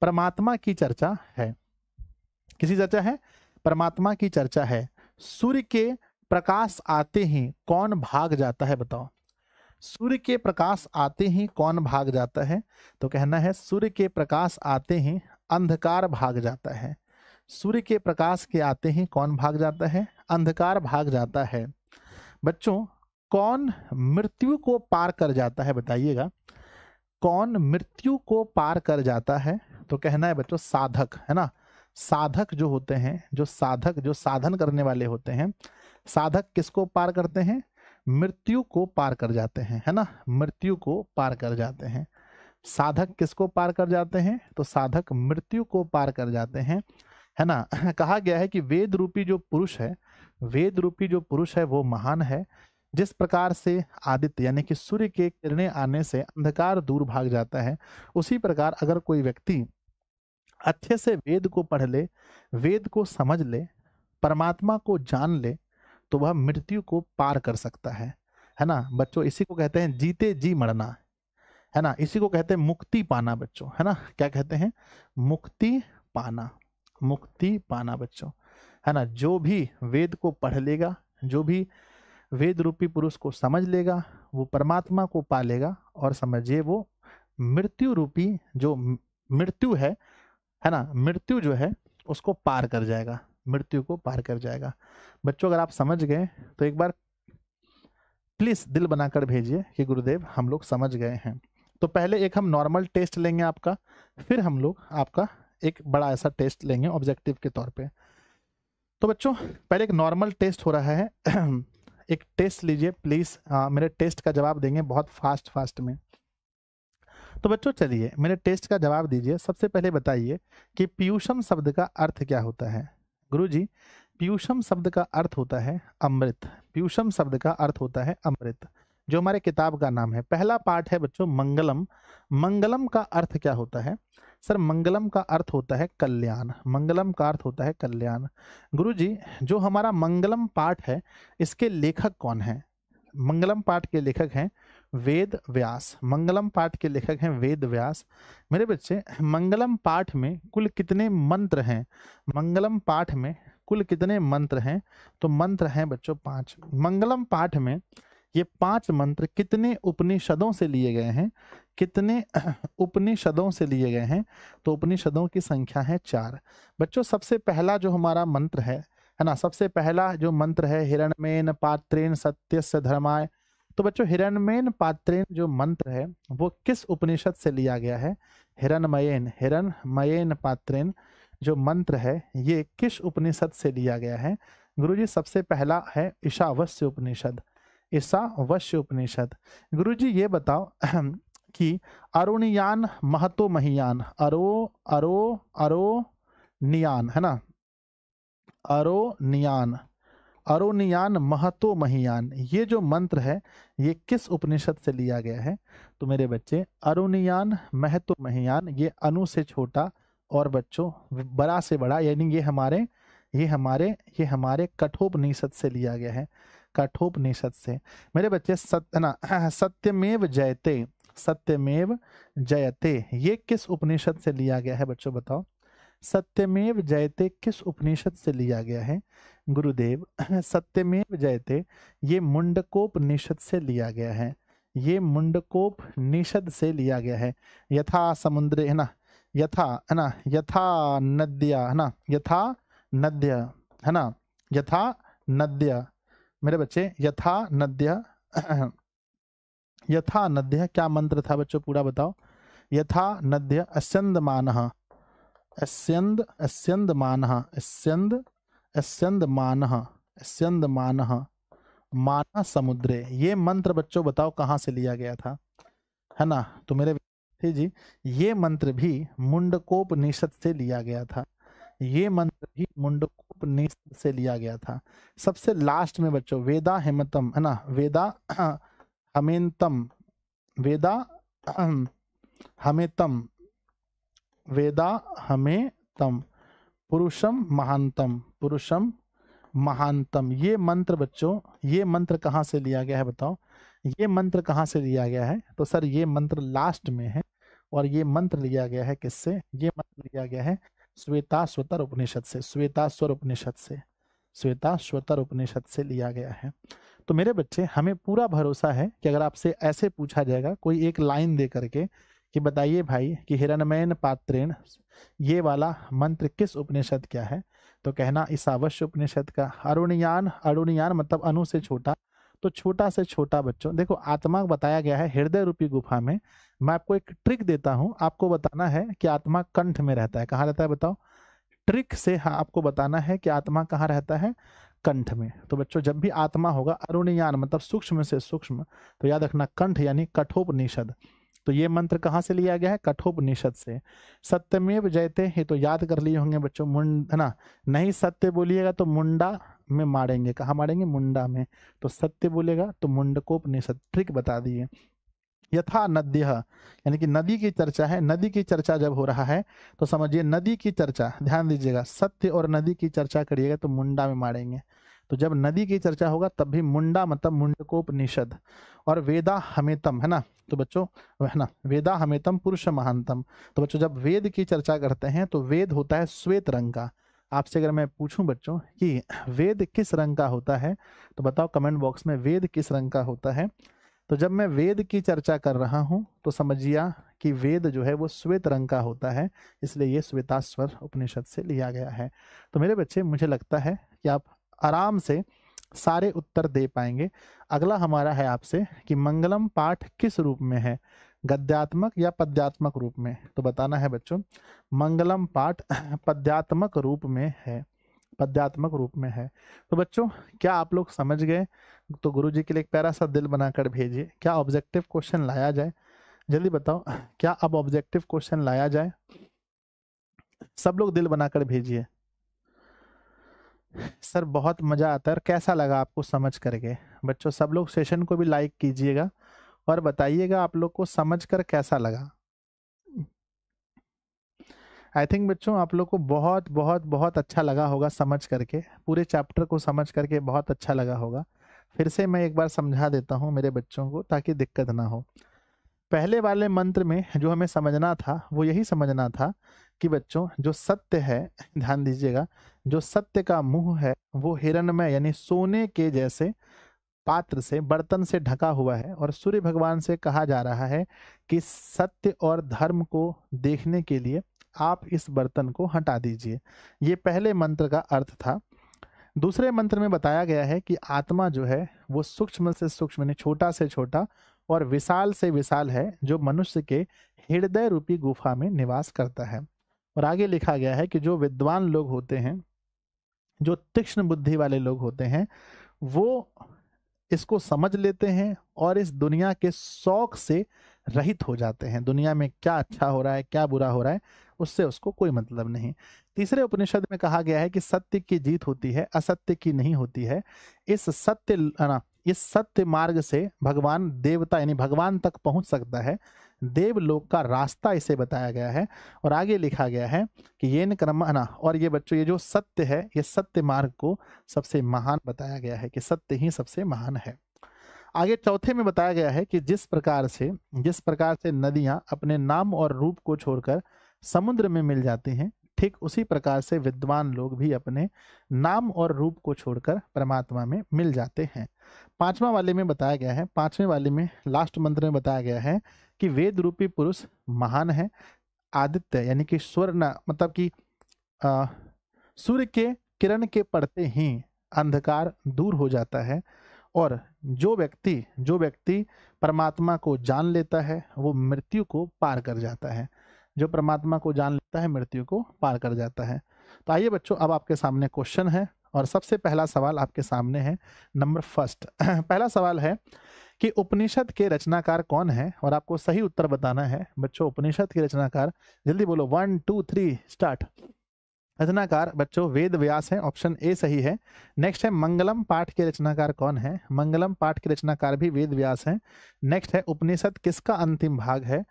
परमात्मा की चर्चा है। किसी चर्चा है? परमात्मा की चर्चा है। सूर्य के प्रकाश आते ही कौन भाग जाता है बताओ? सूर्य के प्रकाश आते ही कौन भाग जाता है? तो कहना है सूर्य के प्रकाश आते ही अंधकार भाग जाता है। सूर्य के प्रकाश के आते ही कौन भाग जाता है? अंधकार भाग जाता है। बच्चों कौन मृत्यु को पार कर जाता है बताइएगा? कौन मृत्यु को पार कर जाता है? तो कहना है बच्चों साधक, है ना। साधक जो होते हैं, जो साधक, जो साधन करने वाले होते हैं, साधक किसको पार करते हैं? मृत्यु को पार कर जाते हैं, है ना, मृत्यु को पार कर जाते हैं। साधक किसको पार कर जाते हैं? तो साधक मृत्यु को पार कर जाते हैं, है ना। कहा गया है कि वेद रूपी जो पुरुष है, वेद रूपी जो पुरुष है वो महान है। जिस प्रकार से आदित्य यानी कि सूर्य के किरणें आने से अंधकार दूर भाग जाता है, उसी प्रकार अगर कोई व्यक्ति अच्छे से वेद को पढ़ ले, वेद को समझ ले, परमात्मा को जान ले, तो वह मृत्यु को पार कर सकता है ना बच्चों। इसी को कहते हैं जीते जी मरना, है ना। इसी को कहते हैं मुक्ति पाना बच्चों, है ना। क्या कहते हैं? मुक्ति पाना, मुक्ति पाना बच्चों, है ना। जो भी वेद को पढ़ लेगा, जो भी वेद रूपी पुरुष को समझ लेगा, वो परमात्मा को पा लेगा, और समझिए वो मृत्यु रूपी जो मृत्यु है ना, मृत्यु जो है उसको पार कर जाएगा, मृत्यु को पार कर जाएगा। बच्चों अगर आप समझ गए तो एक बार प्लीज दिल बनाकर भेजिए कि गुरुदेव हम लोग समझ गए हैं। तो पहले एक हम नॉर्मल टेस्ट लेंगे आपका, फिर हम लोग आपका एक बड़ा ऐसा टेस्ट लेंगे ऑब्जेक्टिव के तौर पे। तो बच्चों पहले एक नॉर्मल टेस्ट हो रहा है, एक टेस्ट लीजिए प्लीज। मेरे टेस्ट का जवाब देंगे बहुत फास्ट में। तो बच्चों चलिए मेरे टेस्ट का जवाब दीजिए। सबसे पहले बताइए कि पीयूषम शब्द का अर्थ क्या होता है? गुरुजी पीयूषम शब्द का अर्थ होता है अमृत। पीयूषम शब्द का अर्थ होता है अमृत, जो हमारे किताब का नाम है। पहला पार्ट है बच्चों मंगलम। मंगलम का अर्थ क्या होता है? सर मंगलम का अर्थ होता है कल्याण। मंगलम का अर्थ होता है कल्याण। गुरुजी जो हमारा मंगलम पाठ है इसके लेखक कौन है? मंगलम पाठ के लेखक हैं वेद व्यास। मंगलम पाठ के लेखक हैं वेद व्यास। मेरे बच्चे, मंगलम पाठ में कुल कितने मंत्र हैं? मंगलम पाठ में कुल कितने मंत्र हैं? तो मंत्र हैं बच्चों 5। मंगलम पाठ में ये 5 मंत्र कितने उपनिषदों से लिए गए हैं? कितने उपनिषदों से लिए गए हैं? तो उपनिषदों की संख्या है 4। बच्चों, सबसे पहला जो हमारा मंत्र है ना, सबसे पहला जो मंत्र है, हिरण्मयेन पात्रेण सत्यस्य धर्माय। तो बच्चों, हिरण्मयेन पात्रेण जो मंत्र है वो किस उपनिषद से लिया गया है? हिरण्मयेन पात्रेण जो मंत्र है ये किस उपनिषद से लिया गया है? गुरुजी, सबसे पहला है ईशावास्य उपनिषद। ईशावास्य उपनिषद। गुरुजी ये बताओ कि अरुणियान महतो महियान, अरो अरो अरो नियान है ना, अरोनियान, अरोनियान महतो महियान, ये जो मंत्र है ये किस उपनिषद से लिया गया है? तो मेरे बच्चे, अरुणियान महतो महियान ये अनु से छोटा और बच्चों बड़ा से बड़ा, यानी ये हमारे कठोपनिषद से लिया गया है। कठोपनिषद से। मेरे बच्चे, सत्यमेव जयते, सत्यमेव जयते ये किस उपनिषद से लिया गया है? बच्चों बताओ, सत्यमेव जयते किस उपनिषद से लिया गया है? गुरुदेव, सत्यमेव जयते ये मुंडकोपनिषद से लिया गया है। ये मुंडकोपनिषद से लिया गया है। यथा समुद्रे है ना, यथा नद्या है ना, यथा नद्य है ना, यथा नद्य। मेरे बच्चे, यथा नद्य यथा नद्य क्या मंत्र था बच्चों? पूरा बताओ। यथा नद्य अस्यन्दमानः, अस्यन्दमानः मानः समुद्रे। ये मंत्र बच्चों बताओ कहाँ से लिया गया था, है ना? तो मेरे जी, ये मंत्र भी मुंडकोपनिषद से लिया गया था। ये मंत्र भी मुंडकोपनिषद से लिया गया था। सबसे लास्ट में बच्चों वेदा हेमतम है ना, वेदा हमेतम, वेदा हमेतम, वेदा हमेतम, पुरुषम महांतम, पुरुषम महांतम। ये मंत्र बच्चों, ये मंत्र कहाँ से लिया गया है बताओ? ये मंत्र कहाँ से लिया गया है? तो सर ये मंत्र लास्ट में है, और ये मंत्र लिया गया है किससे? ये मंत्र लिया गया है श्वेताश्वतर उपनिषद से, श्वेताश्वर उपनिषद से, श्वेताश्वतर उपनिषद से लिया गया है। तो मेरे बच्चे, हमें पूरा भरोसा है कि अगर आपसे ऐसे पूछा जाएगा कोई एक लाइन दे करके कि बताइए भाई कि हिरण्मयेन पात्रेण ये वाला मंत्र किस उपनिषद क्या है, तो कहना ईशावास्य उपनिषद का। अरुणियान, अरुणियान मतलब अनु से छोटा, तो छोटा से छोटा बच्चों देखो आत्मा बताया गया है हृदय रूपी गुफा में। मैं आपको एक ट्रिक देता हूं, आपको बताना है कि आत्मा कंठ में रहता है। कहाँ रहता है बताओ? ट्रिक से हाँ आपको बताना है कि आत्मा कहाँ रहता है? कंठ में। तो बच्चों जब भी आत्मा होगा अरुणियान मतलब सूक्ष्म से सूक्ष्म, तो याद रखना कंठ यानी कठोपनिषद। तो ये मंत्र कहाँ से लिया गया है? कठोपनिषद से। सत्यमेव जयते है तो याद कर लिए होंगे बच्चों, मुंड है ना, नहीं सत्य बोलिएगा तो मुंडा में मारेंगे। कहाँ मारेंगे? मुंडा में। तो सत्य बोलेगा तो मुंडकोपनिषद। ट्रिक बता दिए। यथा नद्य यानी कि नदी की चर्चा है। नदी की चर्चा जब हो रहा है तो समझिए नदी की चर्चा, ध्यान दीजिएगा, सत्य और नदी की चर्चा करिएगा तो मुंडा में मारेंगे। तो जब नदी की चर्चा होगा तब भी मुंडा मतलब मुंडकोपनिषद। और वेदा हमेतम है ना, तो बच्चों है ना, वेदा हमेतम पुरुष महानतम। तो बच्चों जब वेद की चर्चा करते हैं तो वेद होता है श्वेत रंग का। आपसे अगर मैं पूछूं बच्चों कि वेद किस रंग का होता है तो बताओ कमेंट बॉक्स में, वेद किस रंग का होता है? तो जब मैं वेद की चर्चा कर रहा हूं तो समझिए कि वेद जो है वो श्वेत रंग का होता है, इसलिए ये श्वेताश्वर उपनिषद से लिया गया है। तो मेरे बच्चे मुझे लगता है कि आप आराम से सारे उत्तर दे पाएंगे। अगला हमारा है आपसे कि मंगलम पाठ किस रूप में है, गद्यात्मक या पद्यात्मक रूप में? तो बताना है बच्चों, मंगलम पाठ पद्यात्मक रूप में है, पद्यात्मक रूप में है। तो बच्चों क्या आप लोग समझ गए? तो गुरुजी के लिए एक प्यारा सा दिल बनाकर भेजिए। क्या ऑब्जेक्टिव क्वेश्चन लाया जाए? जल्दी बताओ, क्या अब ऑब्जेक्टिव क्वेश्चन लाया जाए? सब लोग दिल बनाकर भेजिए। सर बहुत मजा आता है। कैसा लगा आपको समझ करके? बच्चों सब लोग सेशन को भी लाइक कीजिएगा और बताइएगा आप लोग को समझ कर कैसा लगा। आई थिंक बच्चों आप लोग को बहुत बहुत बहुत अच्छा लगा होगा समझ करके, पूरे चैप्टर को समझ करके बहुत अच्छा लगा होगा। फिर से मैं एक बार समझा देता हूँ मेरे बच्चों को ताकि दिक्कत ना हो। पहले वाले मंत्र में जो हमें समझना था वो यही समझना था कि बच्चों जो सत्य है, ध्यान दीजिएगा, जो सत्य का मुंह है वो हिरण्मय यानी सोने के जैसे पात्र से, बर्तन से ढका हुआ है। और सूर्य भगवान से कहा जा रहा है कि सत्य और धर्म को देखने के लिए आप इस बर्तन को हटा दीजिए। ये पहले मंत्र का अर्थ था। दूसरे मंत्र में बताया गया है कि आत्मा जो है वो सूक्ष्म से सूक्ष्म यानी छोटा से छोटा और विशाल से विशाल है, जो मनुष्य के हृदय रूपी गुफा में निवास करता है। और आगे लिखा गया है कि जो विद्वान लोग होते हैं, जो तीक्ष्ण बुद्धि वाले लोग होते हैं, वो इसको समझ लेते हैं और इस दुनिया के शौक से रहित हो जाते हैं। दुनिया में क्या अच्छा हो रहा है, क्या बुरा हो रहा है, उससे उसको कोई मतलब नहीं। तीसरे उपनिषद में कहा गया है कि सत्य की जीत होती है, असत्य की नहीं होती है। इस सत्य मार्ग से भगवान देवता यानी भगवान तक पहुंच सकता है। देवलोक का रास्ता इसे बताया गया है। और आगे लिखा गया है कि ये न कर्म और ये बच्चों, ये जो सत्य है, ये सत्य मार्ग को सबसे महान बताया गया है कि सत्य ही सबसे महान है। आगे चौथे में बताया गया है कि जिस प्रकार से नदियां अपने नाम और रूप को छोड़कर समुद्र में मिल जाती हैं, ठीक उसी प्रकार से विद्वान लोग भी अपने नाम और रूप को छोड़कर परमात्मा में मिल जाते हैं। पांचवें वाले में लास्ट मंत्र में बताया गया है कि वेद रूपी पुरुष महान है। आदित्य यानी कि स्वर्ण मतलब कि सूर्य के किरण के पड़ते ही अंधकार दूर हो जाता है। और जो व्यक्ति परमात्मा को जान लेता है वो मृत्यु को पार कर जाता है। जो परमात्मा को जान लेता है मृत्यु को पार कर जाता है। तो आइए बच्चों, अब आपके सामने क्वेश्चन है और सबसे पहला सवाल आपके सामने है, नंबर फर्स्ट। पहला सवाल है कि उपनिषद के रचनाकार कौन है, और आपको सही उत्तर बताना है। बच्चों उपनिषद के रचनाकार, जल्दी बोलो, 1 2 3 स्टार्ट। रचनाकार बच्चों वेद व्यास है, ऑप्शन ए सही है। नेक्स्ट है मंगलम पाठ के रचनाकार कौन है, मंगलम पाठ के रचनाकार भी वेद व्यास है। नेक्स्ट है उपनिषद किसका अंतिम भाग है,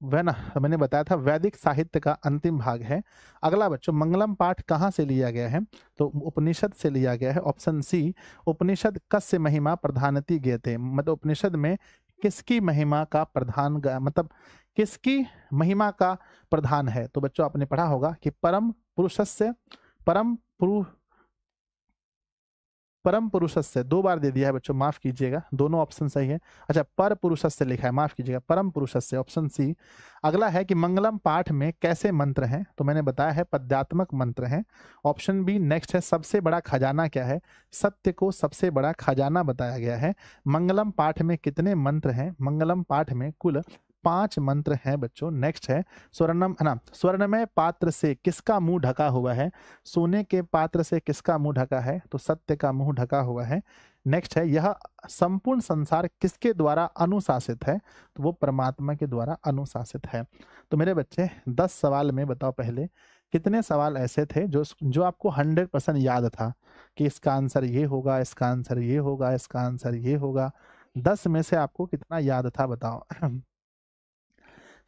वह ना मैंने बताया था वैदिक साहित्य का अंतिम भाग है। अगला बच्चों मंगलम पाठ कहाँ से लिया गया है, तो उपनिषद से लिया गया है, ऑप्शन सी। उपनिषद कस्य महिमा प्रधानति ज्ञेयते, मतलब उपनिषद में किसकी महिमा का प्रधान मतलब किसकी महिमा का प्रधान है। तो बच्चों आपने पढ़ा होगा कि परम पुरुषस्य 2 बार दे दिया है बच्चों, माफ कीजिएगा, दोनों ऑप्शन सही है। अच्छा, पर पुरुषस्य लिखा है, माफ कीजिएगा, परम पुरुषस्य, ऑप्शन सी। अगला है कि मंगलम पाठ में कैसे मंत्र हैं, तो मैंने बताया है पद्यात्मक मंत्र हैं, ऑप्शन बी। नेक्स्ट है सबसे बड़ा खजाना क्या है, सत्य को सबसे बड़ा खजाना बताया गया है। मंगलम पाठ में कितने मंत्र हैं, मंगलम पाठ में कुल 5 मंत्र हैं बच्चों। नेक्स्ट है स्वर्णमय पात्र से किसका मुंह ढका हुआ है, सोने के पात्र से किसका मुंह ढका है, तो सत्य का मुंह ढका हुआ है। नेक्स्ट है यह संपूर्ण संसार किसके द्वारा अनुशासित है, तो वो परमात्मा के द्वारा अनुशासित है। तो मेरे बच्चे 10 सवाल में बताओ पहले कितने सवाल ऐसे थे जो आपको 100% याद था कि इसका आंसर ये होगा, इसका आंसर ये होगा, इसका आंसर ये होगा। 10 में से आपको कितना याद था बताओ।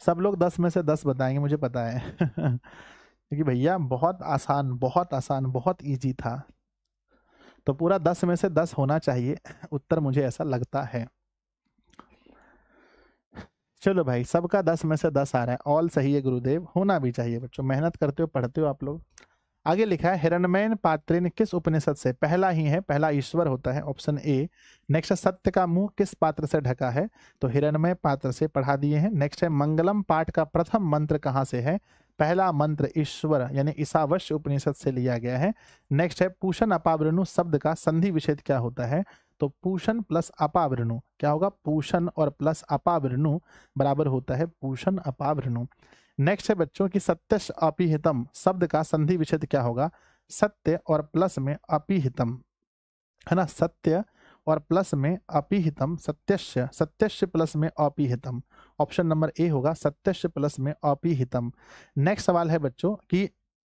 सब लोग 10 में से 10 बताएंगे, मुझे पता है। क्योंकि भैया बहुत आसान बहुत इजी था, तो पूरा 10 में से 10 होना चाहिए उत्तर, मुझे ऐसा लगता है। चलो भाई, सबका 10 में से 10 आ रहा है, ऑल सही है गुरुदेव, होना भी चाहिए बच्चों, मेहनत करते हो, पढ़ते हो आप लोग। आगे लिखा है हिरण्मय पात्रेन किस उपनिषद से, पहला ही है, पहला ईश्वर होता है, ऑप्शन ए। नेक्स्ट है सत्य का मुंह किस पात्र से ढका है, तो हिरण्मय पात्र से, पढ़ा दिए हैं। नेक्स्ट है मंगलम पाठ का प्रथम मंत्र कहाँ से है, पहला मंत्र ईश्वर यानी ईशावास्य उपनिषद से लिया गया है। नेक्स्ट है पूषण अपावृणु शब्द का संधि विच्छेद क्या होता है, तो पूषण प्लस अपावृणु क्या होगा, पूषण और प्लस अपावृणु बराबर होता है पूषण अपावृणु। नेक्स्ट है बच्चों की सत्यश अपिहितम शब्द का संधि विच्छेद क्या होगा, सत्य और प्लस में अपिहितम, है ना, सत्य और प्लस में अपिहितम, सत्यस्य प्लस में अपिहितम, ऑप्शन नंबर ए होगा, सत्यस्य प्लस में अपिहितम। नेक्स्ट सवाल है बच्चों कि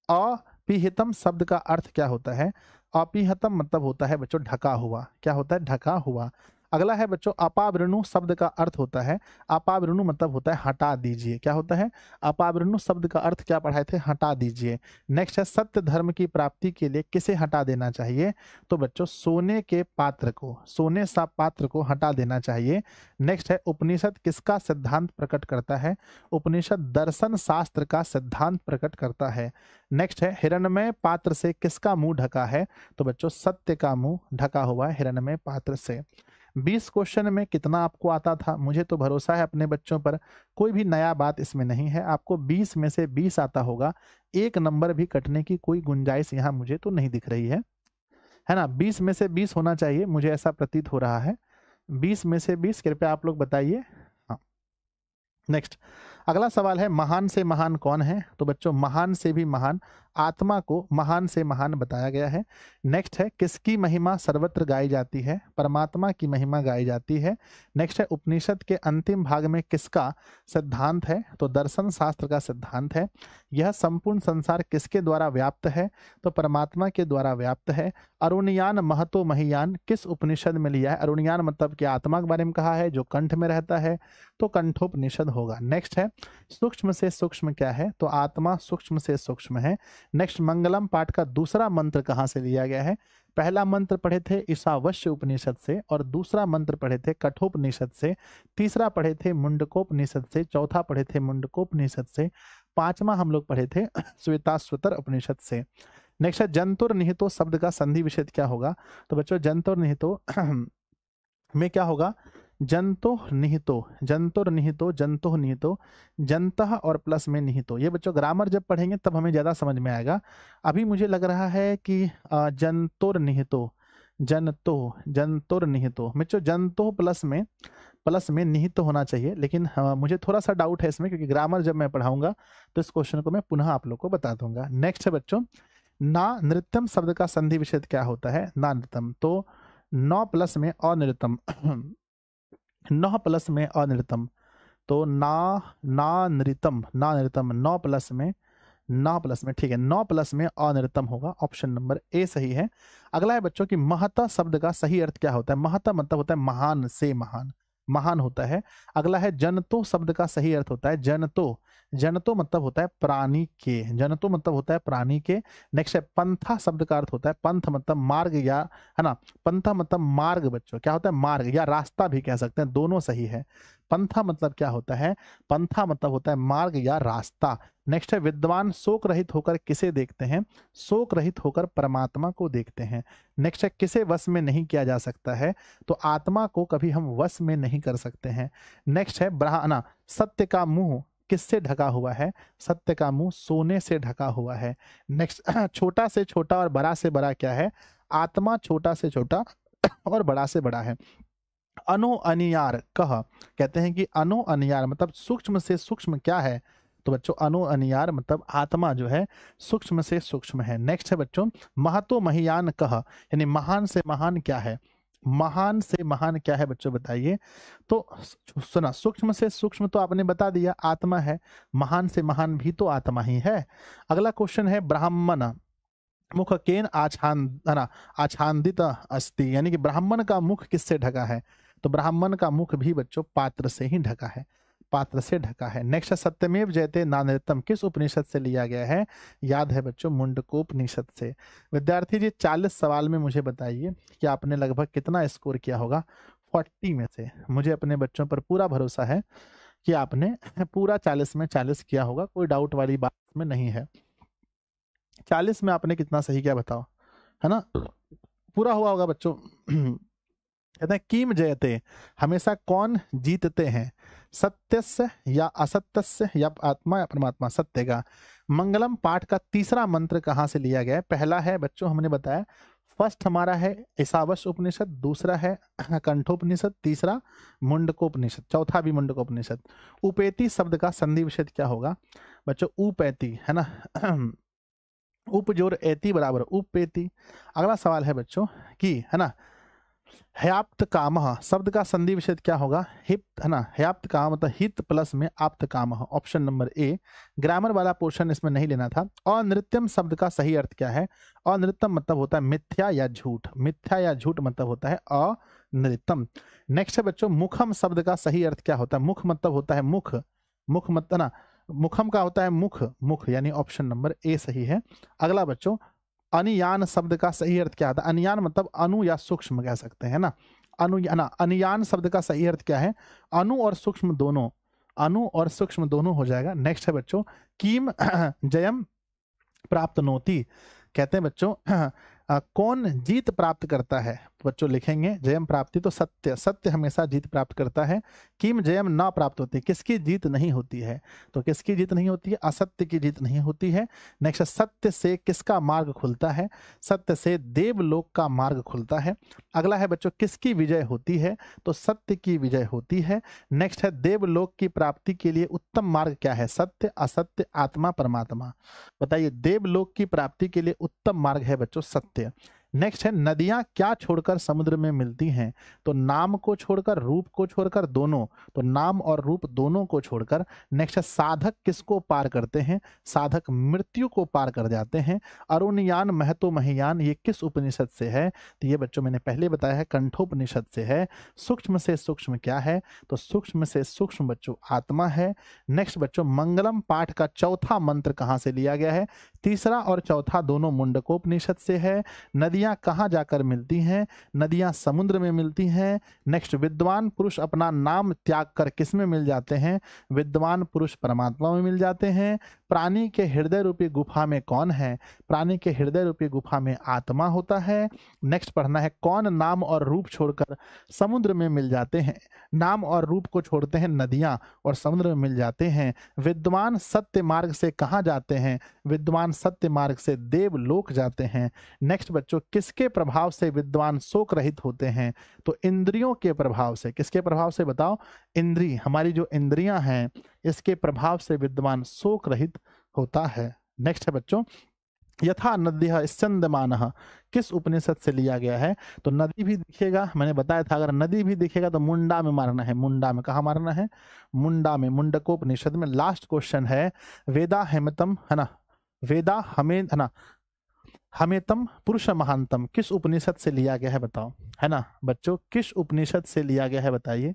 अपिहितम शब्द का अर्थ क्या होता है, अपिहितम मतलब होता है बच्चों ढका हुआ, क्या होता है, ढका हुआ। अगला है बच्चों अपावृणु शब्द का अर्थ होता है, अपावृणु मतलब होता है हटा दीजिए। क्या होता है? अपावृणु शब्द का अर्थ क्या पढ़ाए थे? हटा दीजिए। नेक्स्ट है सत्य धर्म की प्राप्ति के लिए किसे हटा देना चाहिए? तो बच्चों सोने के पात्र को, सोने सा पात्र को हटा देना चाहिए। नेक्स्ट है उपनिषद किसका सिद्धांत प्रकट करता है? उपनिषद दर्शन शास्त्र का सिद्धांत प्रकट करता है। नेक्स्ट है हिरणमय पात्र से किसका मुंह ढका है? तो बच्चों सत्य का मुंह ढका हुआ है हिरणमय पात्र से। 20 क्वेश्चन में कितना आपको आता था? मुझे तो भरोसा है अपने बच्चों पर, कोई भी नया बात इसमें नहीं है। आपको 20 में से 20 आता होगा, एक नंबर भी कटने की कोई गुंजाइश यहाँ मुझे तो नहीं दिख रही है ना? 20 में से 20 होना चाहिए, मुझे ऐसा प्रतीत हो रहा है। 20 में से 20 कृपया आप लोग बताइए। हाँ, नेक्स्ट अगला सवाल है महान से महान कौन है? तो बच्चों महान से भी महान आत्मा को महान से महान बताया गया है। नेक्स्ट है किसकी महिमा सर्वत्र गाई जाती है? परमात्मा की महिमा गाई जाती है। नेक्स्ट है उपनिषद के अंतिम भाग में किसका सिद्धांत है? तो दर्शन शास्त्र का सिद्धांत है। यह संपूर्ण संसार किसके द्वारा व्याप्त है? तो परमात्मा के द्वारा व्याप्त है। अरुणयान महतो महियान किस उपनिषद में लिया है? अरुणयान मतलब कि आत्मा के बारे में कहा है जो कंठ में रहता है, तो कंठोपनिषद होगा। नेक्स्ट है सूक्ष्म से सूक्ष्म क्या है? तो आत्मा सूक्ष्म से सूक्ष्म है। नेक्स्ट मंगलम पाठ का दूसरा मंत्र कहां से लिया गया है? पहला मंत्र पढ़े थे ईशावास्य उपनिषद से, और दूसरा मंत्र पढ़े थे कठोपनिषद से, तीसरा पढ़े थे मुंडकोपनिषद से, चौथा पढ़े थे मुंडकोपनिषद से, पांचवा हम लोग पढ़े थे श्वेताश्वतर उपनिषद से। नेक्स्ट है जंतुर निहितो शब्द का संधि विच्छेद क्या होगा? तो बच्चों जंतुर निहितो में क्या होगा? जंतो निहितो, जंतुर निहितो, जंतो निहितो, जंतः और प्लस में निहितो। ये बच्चों ग्रामर जब पढ़ेंगे तब हमें ज्यादा समझ में आएगा। अभी मुझे लग रहा है कि जंतुर निहितो, जंतो, जंतुर निहितो। बच्चों जंतो प्लस में निहित होना चाहिए, लेकिन मुझे थोड़ा सा डाउट है इसमें, क्योंकि ग्रामर जब मैं पढ़ाऊंगा तो इस क्वेश्चन को मैं पुनः आप लोग को बता दूंगा। नेक्स्ट है बच्चों ना नृत्यम शब्द का संधि विच्छेद क्या होता है? ना नृत्यम, तो नौ प्लस में अनृतम, 9 प्लस में अनृतम, तो ना नृतम, ना नृतम, 9 प्लस में, 9 प्लस में, ठीक है, 9 प्लस में अनृतम होगा। ऑप्शन नंबर ए सही है। अगला है बच्चों की महता शब्द का सही अर्थ क्या होता है? महता मतलब होता है महान से महान, महान होता है। अगला है जनतो शब्द का सही अर्थ होता है जनतो, जनतो मतलब होता है प्राणी के, जनतो मतलब होता है प्राणी के। नेक्स्ट है पंथा शब्द का अर्थ होता है, पंथ मतलब मार्ग या, है ना, पंथा मतलब मार्ग बच्चों, क्या होता है? मार्ग या रास्ता भी कह सकते हैं, दोनों सही है। पंथा मतलब क्या होता है? पंथा मतलब होता है मार्ग या रास्ता। नेक्स्ट है विद्वान शोक रहित होकर किसे देखते हैं? शोक रहित होकर परमात्मा को देखते हैं। नेक्स्ट है किसे वश में नहीं किया जा सकता है? तो आत्मा को कभी हम वश में नहीं कर सकते हैं। नेक्स्ट है ब्रह्मणा सत्य का मुंह किससे ढका हुआ है? सत्य का मुंह सोने से ढका हुआ है। नेक्स्ट छोटा से छोटा और बड़ा से बड़ा क्या है? आत्मा छोटा से छोटा और बड़ा से बड़ा है। अनो अनियार कह, कहते हैं कि अनो अनियार मतलब सूक्ष्म से सूक्ष्म क्या है? तो बच्चों अनो अनियार मतलब आत्मा जो है सूक्ष्म से सूक्ष्म है। नेक्स्ट है बच्चों महतो महियान कह, यानी महान से महान क्या है? महान से महान क्या है बच्चों बताइए? तो सुना, सूक्ष्म से सूक्ष्म तो आपने बता दिया आत्मा है, महान से महान भी तो आत्मा ही है। अगला क्वेश्चन है ब्राह्मण मुख केन आच्छादित अस्ति, यानी कि ब्राह्मण का मुख किससे ढका है? तो ब्राह्मण का मुख भी बच्चों पात्र से ही ढका है, पात्र से ढका है। नेक्स्ट सत्यमेव जयते नानृतम किस उपनिषद से लिया गया है? याद है बच्चों मुंडकोपनिषद से। विद्यार्थी जी 40 सवाल में मुझे बताइए कि आपने लगभग कितना स्कोर किया होगा 40 में से? मुझे अपने बच्चों पर पूरा भरोसा है कि आपने पूरा 40 में 40 किया होगा, कोई डाउट वाली बात में नहीं है। 40 में आपने कितना सही किया बताओ, है ना? पूरा हुआ होगा बच्चों। कहते हैं किम जयते हमेशा कौन जीतते हैं? सत्यस्य या असत्यस्य या आत्मा या परमात्मा? सत्य का। मंगलम पाठ का तीसरा मंत्र कहां से लिया गया है? पहला है बच्चों हमने बताया, फर्स्ट हमारा है ईशावास्य उपनिषद, दूसरा है कंठोपनिषद, तीसरा मुंडकोपनिषद, चौथा भी मुंडकोपनिषद। उपेति शब्द का संधि विच्छेद क्या होगा बच्चों? उपैति, है ना, उप जोड़ एति बराबर उपेति। अगला सवाल है बच्चों कि, है ना, हयाप्त काम शब्द का संधि विच्छेद क्या होगा? हित, है ना, हयाप्त काम मतलब हित प्लस में आप्त काम। Option number A. ग्रामर वाला पोर्शन इसमें नहीं लेना था। अनृत्यम शब्द का सही अर्थ क्या है? अनृत्यम मतलब होता है मिथ्या या झूठ, मिथ्या या झूठ मतलब होता है नृतम। नेक्स्ट है बच्चों, मुखम शब्द का सही अर्थ क्या होता है? मुख मतलब होता है मुख, मुख मतलब ना, मुखम का होता है मुख, मुख यानी ऑप्शन नंबर ए सही है। अगला बच्चों, अनियान शब्द का सही अर्थ क्या होता है? अनियान मतलब अणु या सूक्ष्म कह सकते हैं ना, अणु या ना, अनियान शब्द का सही अर्थ क्या है? अणु और सूक्ष्म दोनों, अणु और सूक्ष्म दोनों हो जाएगा। नेक्स्ट है बच्चों, कीम जयम प्राप्त नोती, कहते हैं बच्चों कौन जीत प्राप्त करता है? बच्चों लिखेंगे जयम प्राप्ति, तो सत्य, सत्य हमेशा जीत प्राप्त करता है। किम जयम ना प्राप्त होती, किसकी जीत नहीं होती है? तो किसकी जीत नहीं होती है? असत्य की जीत नहीं होती है। नेक्स्ट, सत्य से किसका मार्ग खुलता है? सत्य से देवलोक का मार्ग खुलता है। अगला है बच्चों, किसकी विजय होती है? तो सत्य की विजय होती है। नेक्स्ट है, देवलोक की प्राप्ति के लिए उत्तम मार्ग क्या है? सत्य, असत्य, आत्मा, परमात्मा। बताइए, देवलोक की प्राप्ति के लिए उत्तम मार्ग है बच्चों सत्य। नेक्स्ट है, नदियां क्या छोड़कर समुद्र में मिलती हैं? तो नाम को छोड़कर, रूप को छोड़कर, दोनों, तो नाम और रूप दोनों को छोड़कर। नेक्स्ट है, साधक किसको पार करते हैं? साधक मृत्यु को पार कर जाते हैं। अरुणयान महतो महियान, ये किस उपनिषद से है? तो ये बच्चों मैंने पहले बताया है, कंठोपनिषद से है। सूक्ष्म से सूक्ष्म क्या है? तो सूक्ष्म से सूक्ष्म बच्चों आत्मा है। नेक्स्ट बच्चों, मंगलम पाठ का चौथा मंत्र कहां से लिया गया है? तीसरा और चौथा दोनों मुंडकोपनिषद से है। नदियां कहाँ जाकर मिलती हैं? नदियां समुद्र में मिलती हैं। नेक्स्ट, विद्वान पुरुष अपना नाम त्याग कर किस में मिल जाते हैं? विद्वान पुरुष परमात्मा में मिल जाते हैं। प्राणी के हृदय रूपी गुफा में कौन है? प्राणी के हृदय रूपी गुफा में आत्मा होता है। नेक्स्ट पढ़ना है, कौन नाम और रूप छोड़कर समुद्र में मिल जाते हैं? नाम और रूप को छोड़ते हैं नदियां और समुद्र में मिल जाते हैं। विद्वान सत्य मार्ग से कहाँ जाते हैं? विद्वान सत्य मार्ग से देवलोक जाते हैं। नेक्स्ट बच्चों, किसके प्रभाव से विद्वान शोक रहित होते हैं? तो इंद्रियों के प्रभाव से। किसके प्रभाव से बताओ? इंद्रिय, हमारी जो इंद्रियां हैं इसके प्रभाव से विद्वान शोक रहित होता है। नेक्स्ट है बच्चों, यथा नद्यः स्यन्दमानः, किस उपनिषद से लिया गया है? तो नदी भी दिखेगा, मैंने बताया था अगर नदी भी दिखेगा तो मुंडा में मारना है। मुंडा में, कहाँ मारना है? मुंडा में, मुंडकोपनिषद में। लास्ट क्वेश्चन है, वेदा हेमतम, है ना, वेदा हमें, है ना, हमेतम पुरुष महानतम, किस उपनिषद से लिया गया है बताओ? है ना बच्चों, किस उपनिषद से लिया गया है बताइए,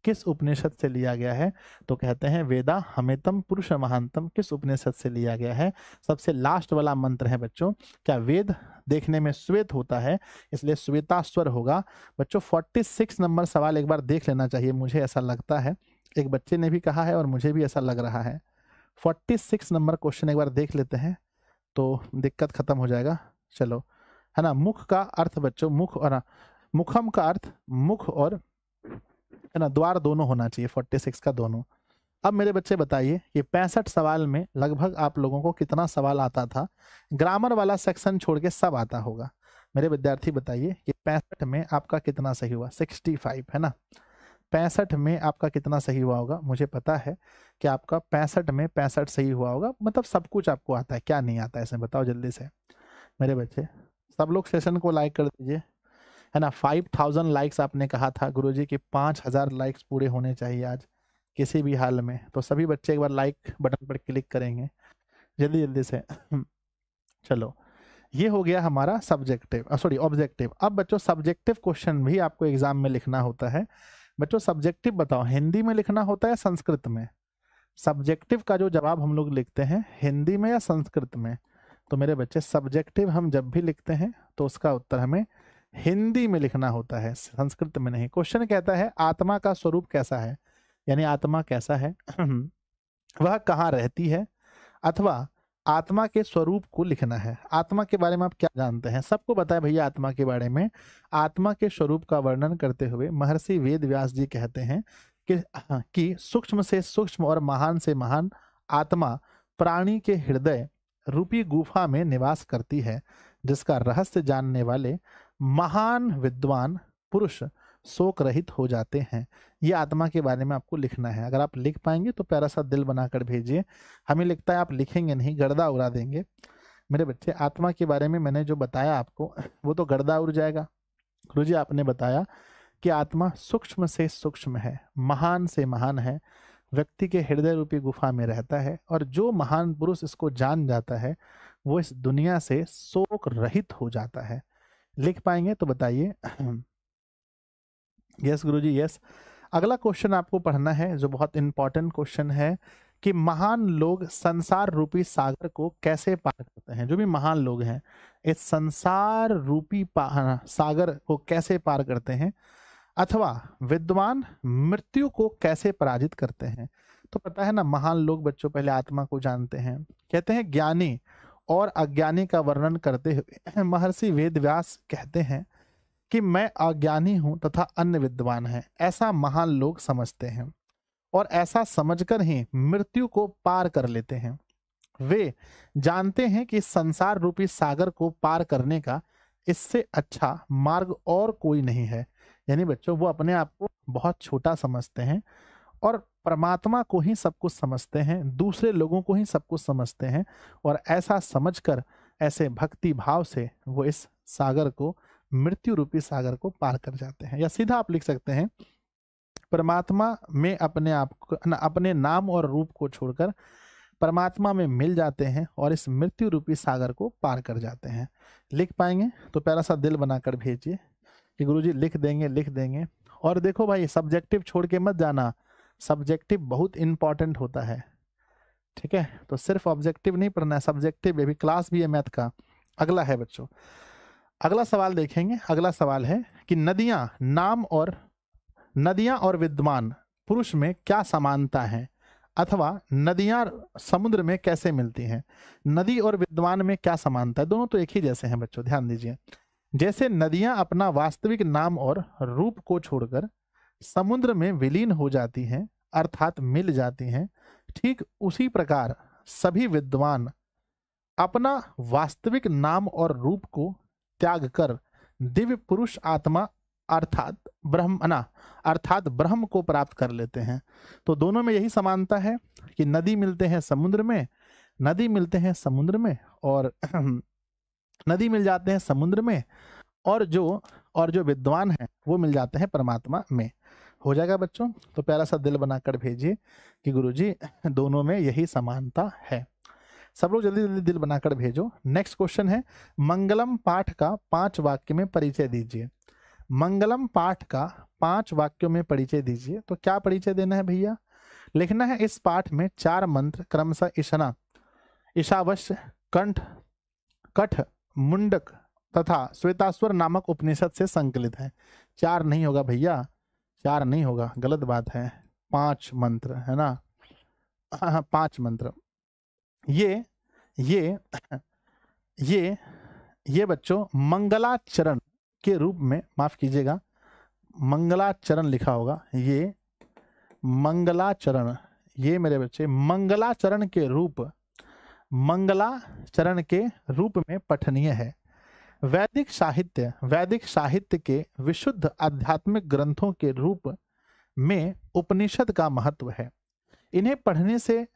किस उपनिषद से लिया गया है? तो कहते हैं वेदा हमेतम पुरुष महानतम, किस उपनिषद से लिया गया है? सबसे लास्ट वाला मंत्र है बच्चों, क्या वेद देखने में श्वेत होता है, इसलिए श्वेतास्वर होगा। बच्चों 46 नंबर सवाल एक बार देख लेना चाहिए, मुझे ऐसा लगता है, एक बच्चे ने भी कहा है और मुझे भी ऐसा लग रहा है। 46 नंबर क्वेश्चन एक बार देख लेते हैं तो दिक्कत खत्म हो जाएगा। चलो, है ना, मुख का अर्थ बच्चों, मुख और मुखम का अर्थ मुख और, है ना, द्वार दोनों होना चाहिए, 46 का दोनों। अब मेरे बच्चे बताइए कि 65 सवाल में लगभग आप लोगों को कितना सवाल आता था? ग्रामर वाला सेक्शन छोड़ के सब आता होगा। मेरे विद्यार्थी बताइए कि 65 में आपका कितना सही हुआ? 65, है ना, 65 में आपका कितना सही हुआ होगा? मुझे पता है कि आपका 65 में 65 सही हुआ होगा, मतलब सब कुछ आपको आता है, क्या नहीं आता है इसमें बताओ जल्दी से मेरे बच्चे। सब लोग सेशन को लाइक कर दीजिए, है ना। 5000 लाइक्स आपने कहा था गुरुजी कि 5000 लाइक्स पूरे होने चाहिए आज किसी भी हाल में, तो सभी बच्चे एक बार लाइक बटन पर क्लिक करेंगे जल्दी जल्दी से। चलो, ये हो गया हमारा सब्जेक्टिव, सॉरी ऑब्जेक्टिव। अब बच्चों सब्जेक्टिव क्वेश्चन भी आपको एग्जाम में लिखना होता है। बच्चों सब्जेक्टिव बताओ, हिंदी में लिखना होता है संस्कृत में? सब्जेक्टिव का जो जवाब हम लोग लिखते हैं हिंदी में या संस्कृत में? तो मेरे बच्चे सब्जेक्टिव हम जब भी लिखते हैं तो उसका उत्तर हमें हिंदी में लिखना होता है, संस्कृत में नहीं। क्वेश्चन कहता है आत्मा का स्वरूप कैसा है, यानी आत्मा कैसा है, वह कहाँ रहती है, अथवा आत्मा के स्वरूप को लिखना है। आत्मा के बारे में आप क्या जानते हैं? सबको बताया भैया आत्मा के बारे में। आत्मा के स्वरूप का वर्णन करते हुए महर्षि वेद व्यास जी कहते हैं कि सूक्ष्म से सूक्ष्म और महान से महान आत्मा प्राणी के हृदय रूपी गुफा में निवास करती है, जिसका रहस्य जानने वाले महान विद्वान पुरुष शोक रहित हो जाते हैं। ये आत्मा के बारे में आपको लिखना है। अगर आप लिख पाएंगे तो प्यारा सा दिल बनाकर भेजिए। हमें लिखता है आप लिखेंगे नहीं, गर्दा उड़ा देंगे। मेरे बच्चे आत्मा के बारे में मैंने जो बताया आपको वो तो गर्दा उड़ जाएगा। गुरुजी आपने बताया कि आत्मा सूक्ष्म से सूक्ष्म है, महान से महान है, व्यक्ति के हृदय रूपी गुफा में रहता है, और जो महान पुरुष इसको जान जाता है वो इस दुनिया से शोक रहित हो जाता है। लिख पाएंगे तो बताइए। यस गुरुजी यस। अगला क्वेश्चन आपको पढ़ना है जो बहुत इंपॉर्टेंट क्वेश्चन है कि महान लोग संसार रूपी सागर को कैसे पार करते हैं। जो भी महान लोग हैं इस संसार रूपी सागर को कैसे पार करते हैं, अथवा विद्वान मृत्यु को कैसे पराजित करते हैं। तो पता है ना, महान लोग बच्चों पहले आत्मा को जानते हैं। कहते हैं ज्ञानी और अज्ञानी का वर्णन करते हुए महर्षि वेदव्यास कहते हैं कि मैं अज्ञानी हूं तथा अन्य विद्वान है, ऐसा महान लोग समझते हैं और ऐसा समझकर ही मृत्यु को पार कर लेते हैं। वे जानते हैं कि संसार रूपी सागर को पार करने का इससे अच्छा मार्ग और कोई नहीं है। यानी बच्चों वो अपने आप को बहुत छोटा समझते हैं और परमात्मा को ही सब कुछ समझते हैं, दूसरे लोगों को ही सब कुछ समझते हैं, और ऐसा समझकर ऐसे भक्ति भाव से वो इस सागर को, मृत्यु रूपी सागर को पार कर जाते हैं। या सीधा आप लिख सकते हैं, परमात्मा में अपने आप को, अपने नाम और रूप को छोड़कर परमात्मा में मिल जाते हैं और इस मृत्यु रूपी सागर को पार कर जाते हैं। लिख पाएंगे तो प्यारा सा दिल बनाकर भेजिए कि गुरुजी लिख देंगे लिख देंगे। और देखो भाई, सब्जेक्टिव छोड़ के मत जाना, सब्जेक्टिव बहुत इंपॉर्टेंट होता है, ठीक है। तो सिर्फ ऑब्जेक्टिव नहीं पढ़ना है, सब्जेक्टिव भी, क्लास भी है मैथ का। अगला है बच्चों, अगला सवाल देखेंगे। अगला सवाल है कि नदियां और विद्वान पुरुष में क्या समानता है, अथवा नदियां समुद्र में कैसे मिलती हैं। नदी और विद्वान में क्या समानता है, दोनों तो एक ही जैसे हैं बच्चों, ध्यान दीजिए। जैसे नदियां अपना वास्तविक नाम और रूप को छोड़कर समुद्र में विलीन हो जाती हैं, अर्थात मिल जाती हैं, ठीक उसी प्रकार सभी विद्वान अपना वास्तविक नाम और रूप को त्याग कर दिव्य पुरुष आत्मा अर्थात ब्रह्म को प्राप्त कर लेते हैं। तो दोनों में यही समानता है कि नदी मिलते हैं समुद्र में, नदी मिलते हैं समुद्र में, और नदी मिल जाते हैं समुद्र में, और जो विद्वान हैं वो मिल जाते हैं परमात्मा में। हो जाएगा बच्चों। तो प्यारा सा दिल बनाकर भेजिए कि गुरुजी दोनों में यही समानता है। सब लोग जल्दी जल्दी दिल बनाकर भेजो। नेक्स्ट क्वेश्चन है, मंगलम पाठ का 5 वाक्य में परिचय दीजिए। मंगलम पाठ का 5 वाक्यों में परिचय दीजिए। तो क्या परिचय देना है भैया, लिखना है इस पाठ में 4 मंत्र क्रमशः ईशावास्य, कंठ, कठ, मुंडक तथा श्वेताश्वर नामक उपनिषद से संकलित है। 4 नहीं होगा भैया, 4 नहीं होगा, गलत बात है, 5 मंत्र है ना। 5 मंत्र। ये बच्चों मंगलाचरण के रूप में, माफ कीजिएगा, मंगलाचरण लिखा होगा, ये मंगलाचरण, ये मेरे बच्चे मंगलाचरण के रूप में पठनीय है। वैदिक साहित्य के विशुद्ध आध्यात्मिक ग्रंथों के रूप में उपनिषद का महत्व है। इन्हें पढ़ने से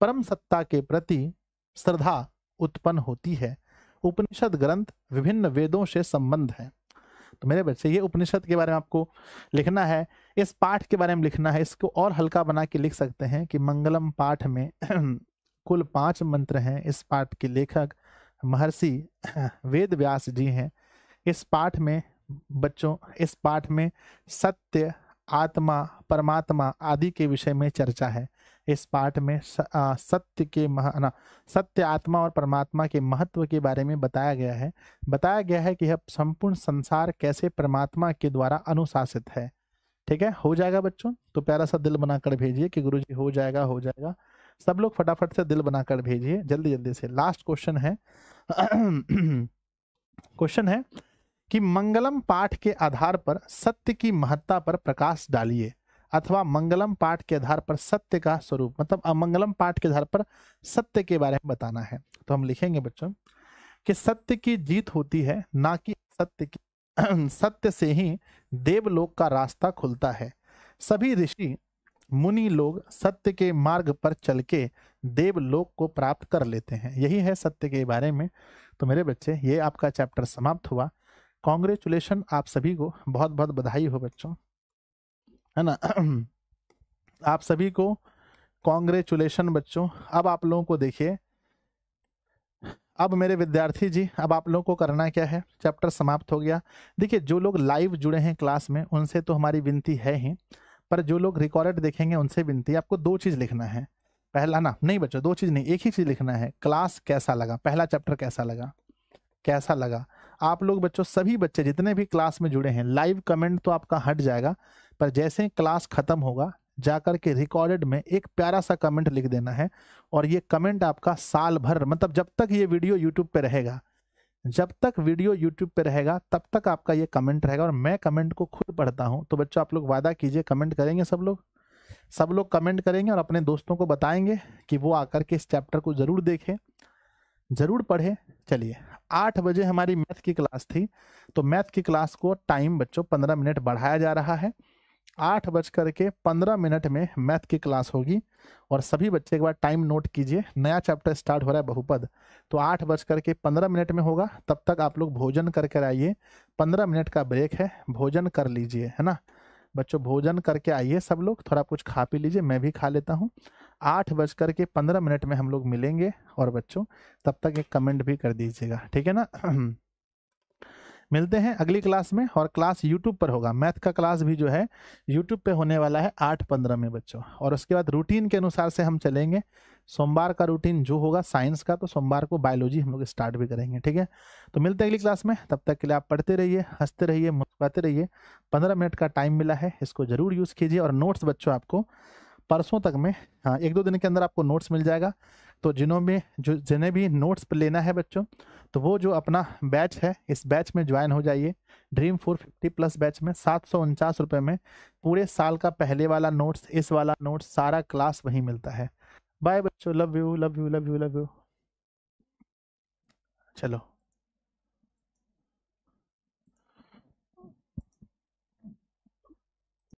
परम सत्ता के प्रति श्रद्धा उत्पन्न होती है। उपनिषद ग्रंथ विभिन्न वेदों से संबंध है। तो मेरे बच्चे ये उपनिषद के बारे में आपको लिखना है, इस पाठ के बारे में लिखना है। इसको और हल्का बना के लिख सकते हैं कि मंगलम पाठ में कुल 5 मंत्र हैं। इस पाठ के लेखक महर्षि वेद व्यास जी हैं। इस पाठ में बच्चों, इस पाठ में सत्य, आत्मा, परमात्मा आदि के विषय में चर्चा है। इस पाठ में सत्य, आत्मा और परमात्मा के महत्व के बारे में बताया गया है कि यह संपूर्ण संसार कैसे परमात्मा के द्वारा अनुशासित है। ठीक है, हो जाएगा बच्चों। तो प्यारा सा दिल बनाकर भेजिए कि गुरुजी हो जाएगा, हो जाएगा। सब लोग फटाफट से दिल बनाकर भेजिए, जल्दी जल्दी से। लास्ट क्वेश्चन है क्वेश्चन है कि मंगलम पाठ के आधार पर सत्य की महत्ता पर प्रकाश डालिए, अथवा मंगलम पाठ के आधार पर सत्य का स्वरूप, मतलब अमंगलम पाठ के आधार पर सत्य के बारे में बताना है। तो हम लिखेंगे बच्चों कि सत्य की जीत होती है, ना कि सत्य से ही देवलोक का रास्ता खुलता है। सभी ऋषि मुनि लोग सत्य के मार्ग पर चल के देवलोक को प्राप्त कर लेते हैं। यही है सत्य के बारे में। तो मेरे बच्चे, ये आपका चैप्टर समाप्त हुआ। कॉन्ग्रेचुलेशन, आप सभी को बहुत बहुत बधाई हो बच्चों, है ना। आप सभी को कॉन्ग्रेचुलेशन बच्चों। अब आप लोगों को देखिए, अब मेरे विद्यार्थी जी, अब आप लोगों को करना क्या है, चैप्टर समाप्त हो गया। देखिए जो लोग लाइव जुड़े हैं क्लास में उनसे तो हमारी विनती है ही, पर जो लोग रिकॉर्डेड देखेंगे उनसे विनती है, आपको दो चीज़ लिखना है। पहला ना, नहीं बच्चों दो चीज़ नहीं, एक ही चीज़ लिखना है, क्लास कैसा लगा, पहला चैप्टर कैसा लगा, कैसा लगा। आप लोग बच्चों, सभी बच्चे जितने भी क्लास में जुड़े हैं, लाइव कमेंट तो आपका हट जाएगा, पर जैसे ही क्लास खत्म होगा जाकर के रिकॉर्डेड में एक प्यारा सा कमेंट लिख देना है। और ये कमेंट आपका साल भर, मतलब जब तक ये वीडियो यूट्यूब पे रहेगा, जब तक वीडियो यूट्यूब पे रहेगा तब तक आपका ये कमेंट रहेगा। और मैं कमेंट को खुद पढ़ता हूँ, तो बच्चों आप लोग वादा कीजिए कमेंट करेंगे, सब लोग कमेंट करेंगे और अपने दोस्तों को बताएंगे कि वो आकर के इस चैप्टर को जरूर देखें, जरूर पढ़े। चलिए 8 बजे हमारी मैथ की क्लास थी, तो मैथ की क्लास को टाइम बच्चों 15 मिनट बढ़ाया जा रहा है। 8:15 में मैथ की क्लास होगी। और सभी बच्चे एक बार टाइम नोट कीजिए, नया चैप्टर स्टार्ट हो रहा है बहुपद, तो 8:15 में होगा। तब तक आप लोग भोजन करके आइए, 15 मिनट का ब्रेक है, भोजन कर लीजिए, है ना बच्चों, भोजन करके आइए सब लोग, थोड़ा कुछ खा पी लीजिए, मैं भी खा लेता हूँ। 8:15 में हम लोग मिलेंगे। और बच्चों तब तक एक कमेंट भी कर दीजिएगा, ठीक है ना। मिलते हैं अगली क्लास में, और क्लास यूट्यूब पर होगा, मैथ का क्लास भी जो है यूट्यूब पे होने वाला है 8:15 में बच्चों। और उसके बाद रूटीन के अनुसार से हम चलेंगे, सोमवार का रूटीन जो होगा साइंस का, तो सोमवार को बायोलॉजी हम लोग स्टार्ट भी करेंगे, ठीक है। तो मिलते हैं अगली क्लास में, तब तक के लिए आप पढ़ते रहिए, हंसते रहिए, मुस्कुराते रहिए। 15 मिनट का टाइम मिला है, इसको जरूर यूज़ कीजिए। और नोट्स बच्चों आपको परसों तक में, हाँ 1-2 दिन के अंदर आपको नोट्स मिल जाएगा। तो जिन्हें भी नोट्स पर लेना है बच्चों, तो वो जो अपना बैच है इस बैच में ज्वाइन हो जाइए। ड्रीम 450 प्लस बैच में 749 में पूरे साल का पहले वाला नोट्स, इस वाला नोट्स, सारा क्लास वहीं मिलता है। बाय बच्चों, love you love you love you love you. चलो।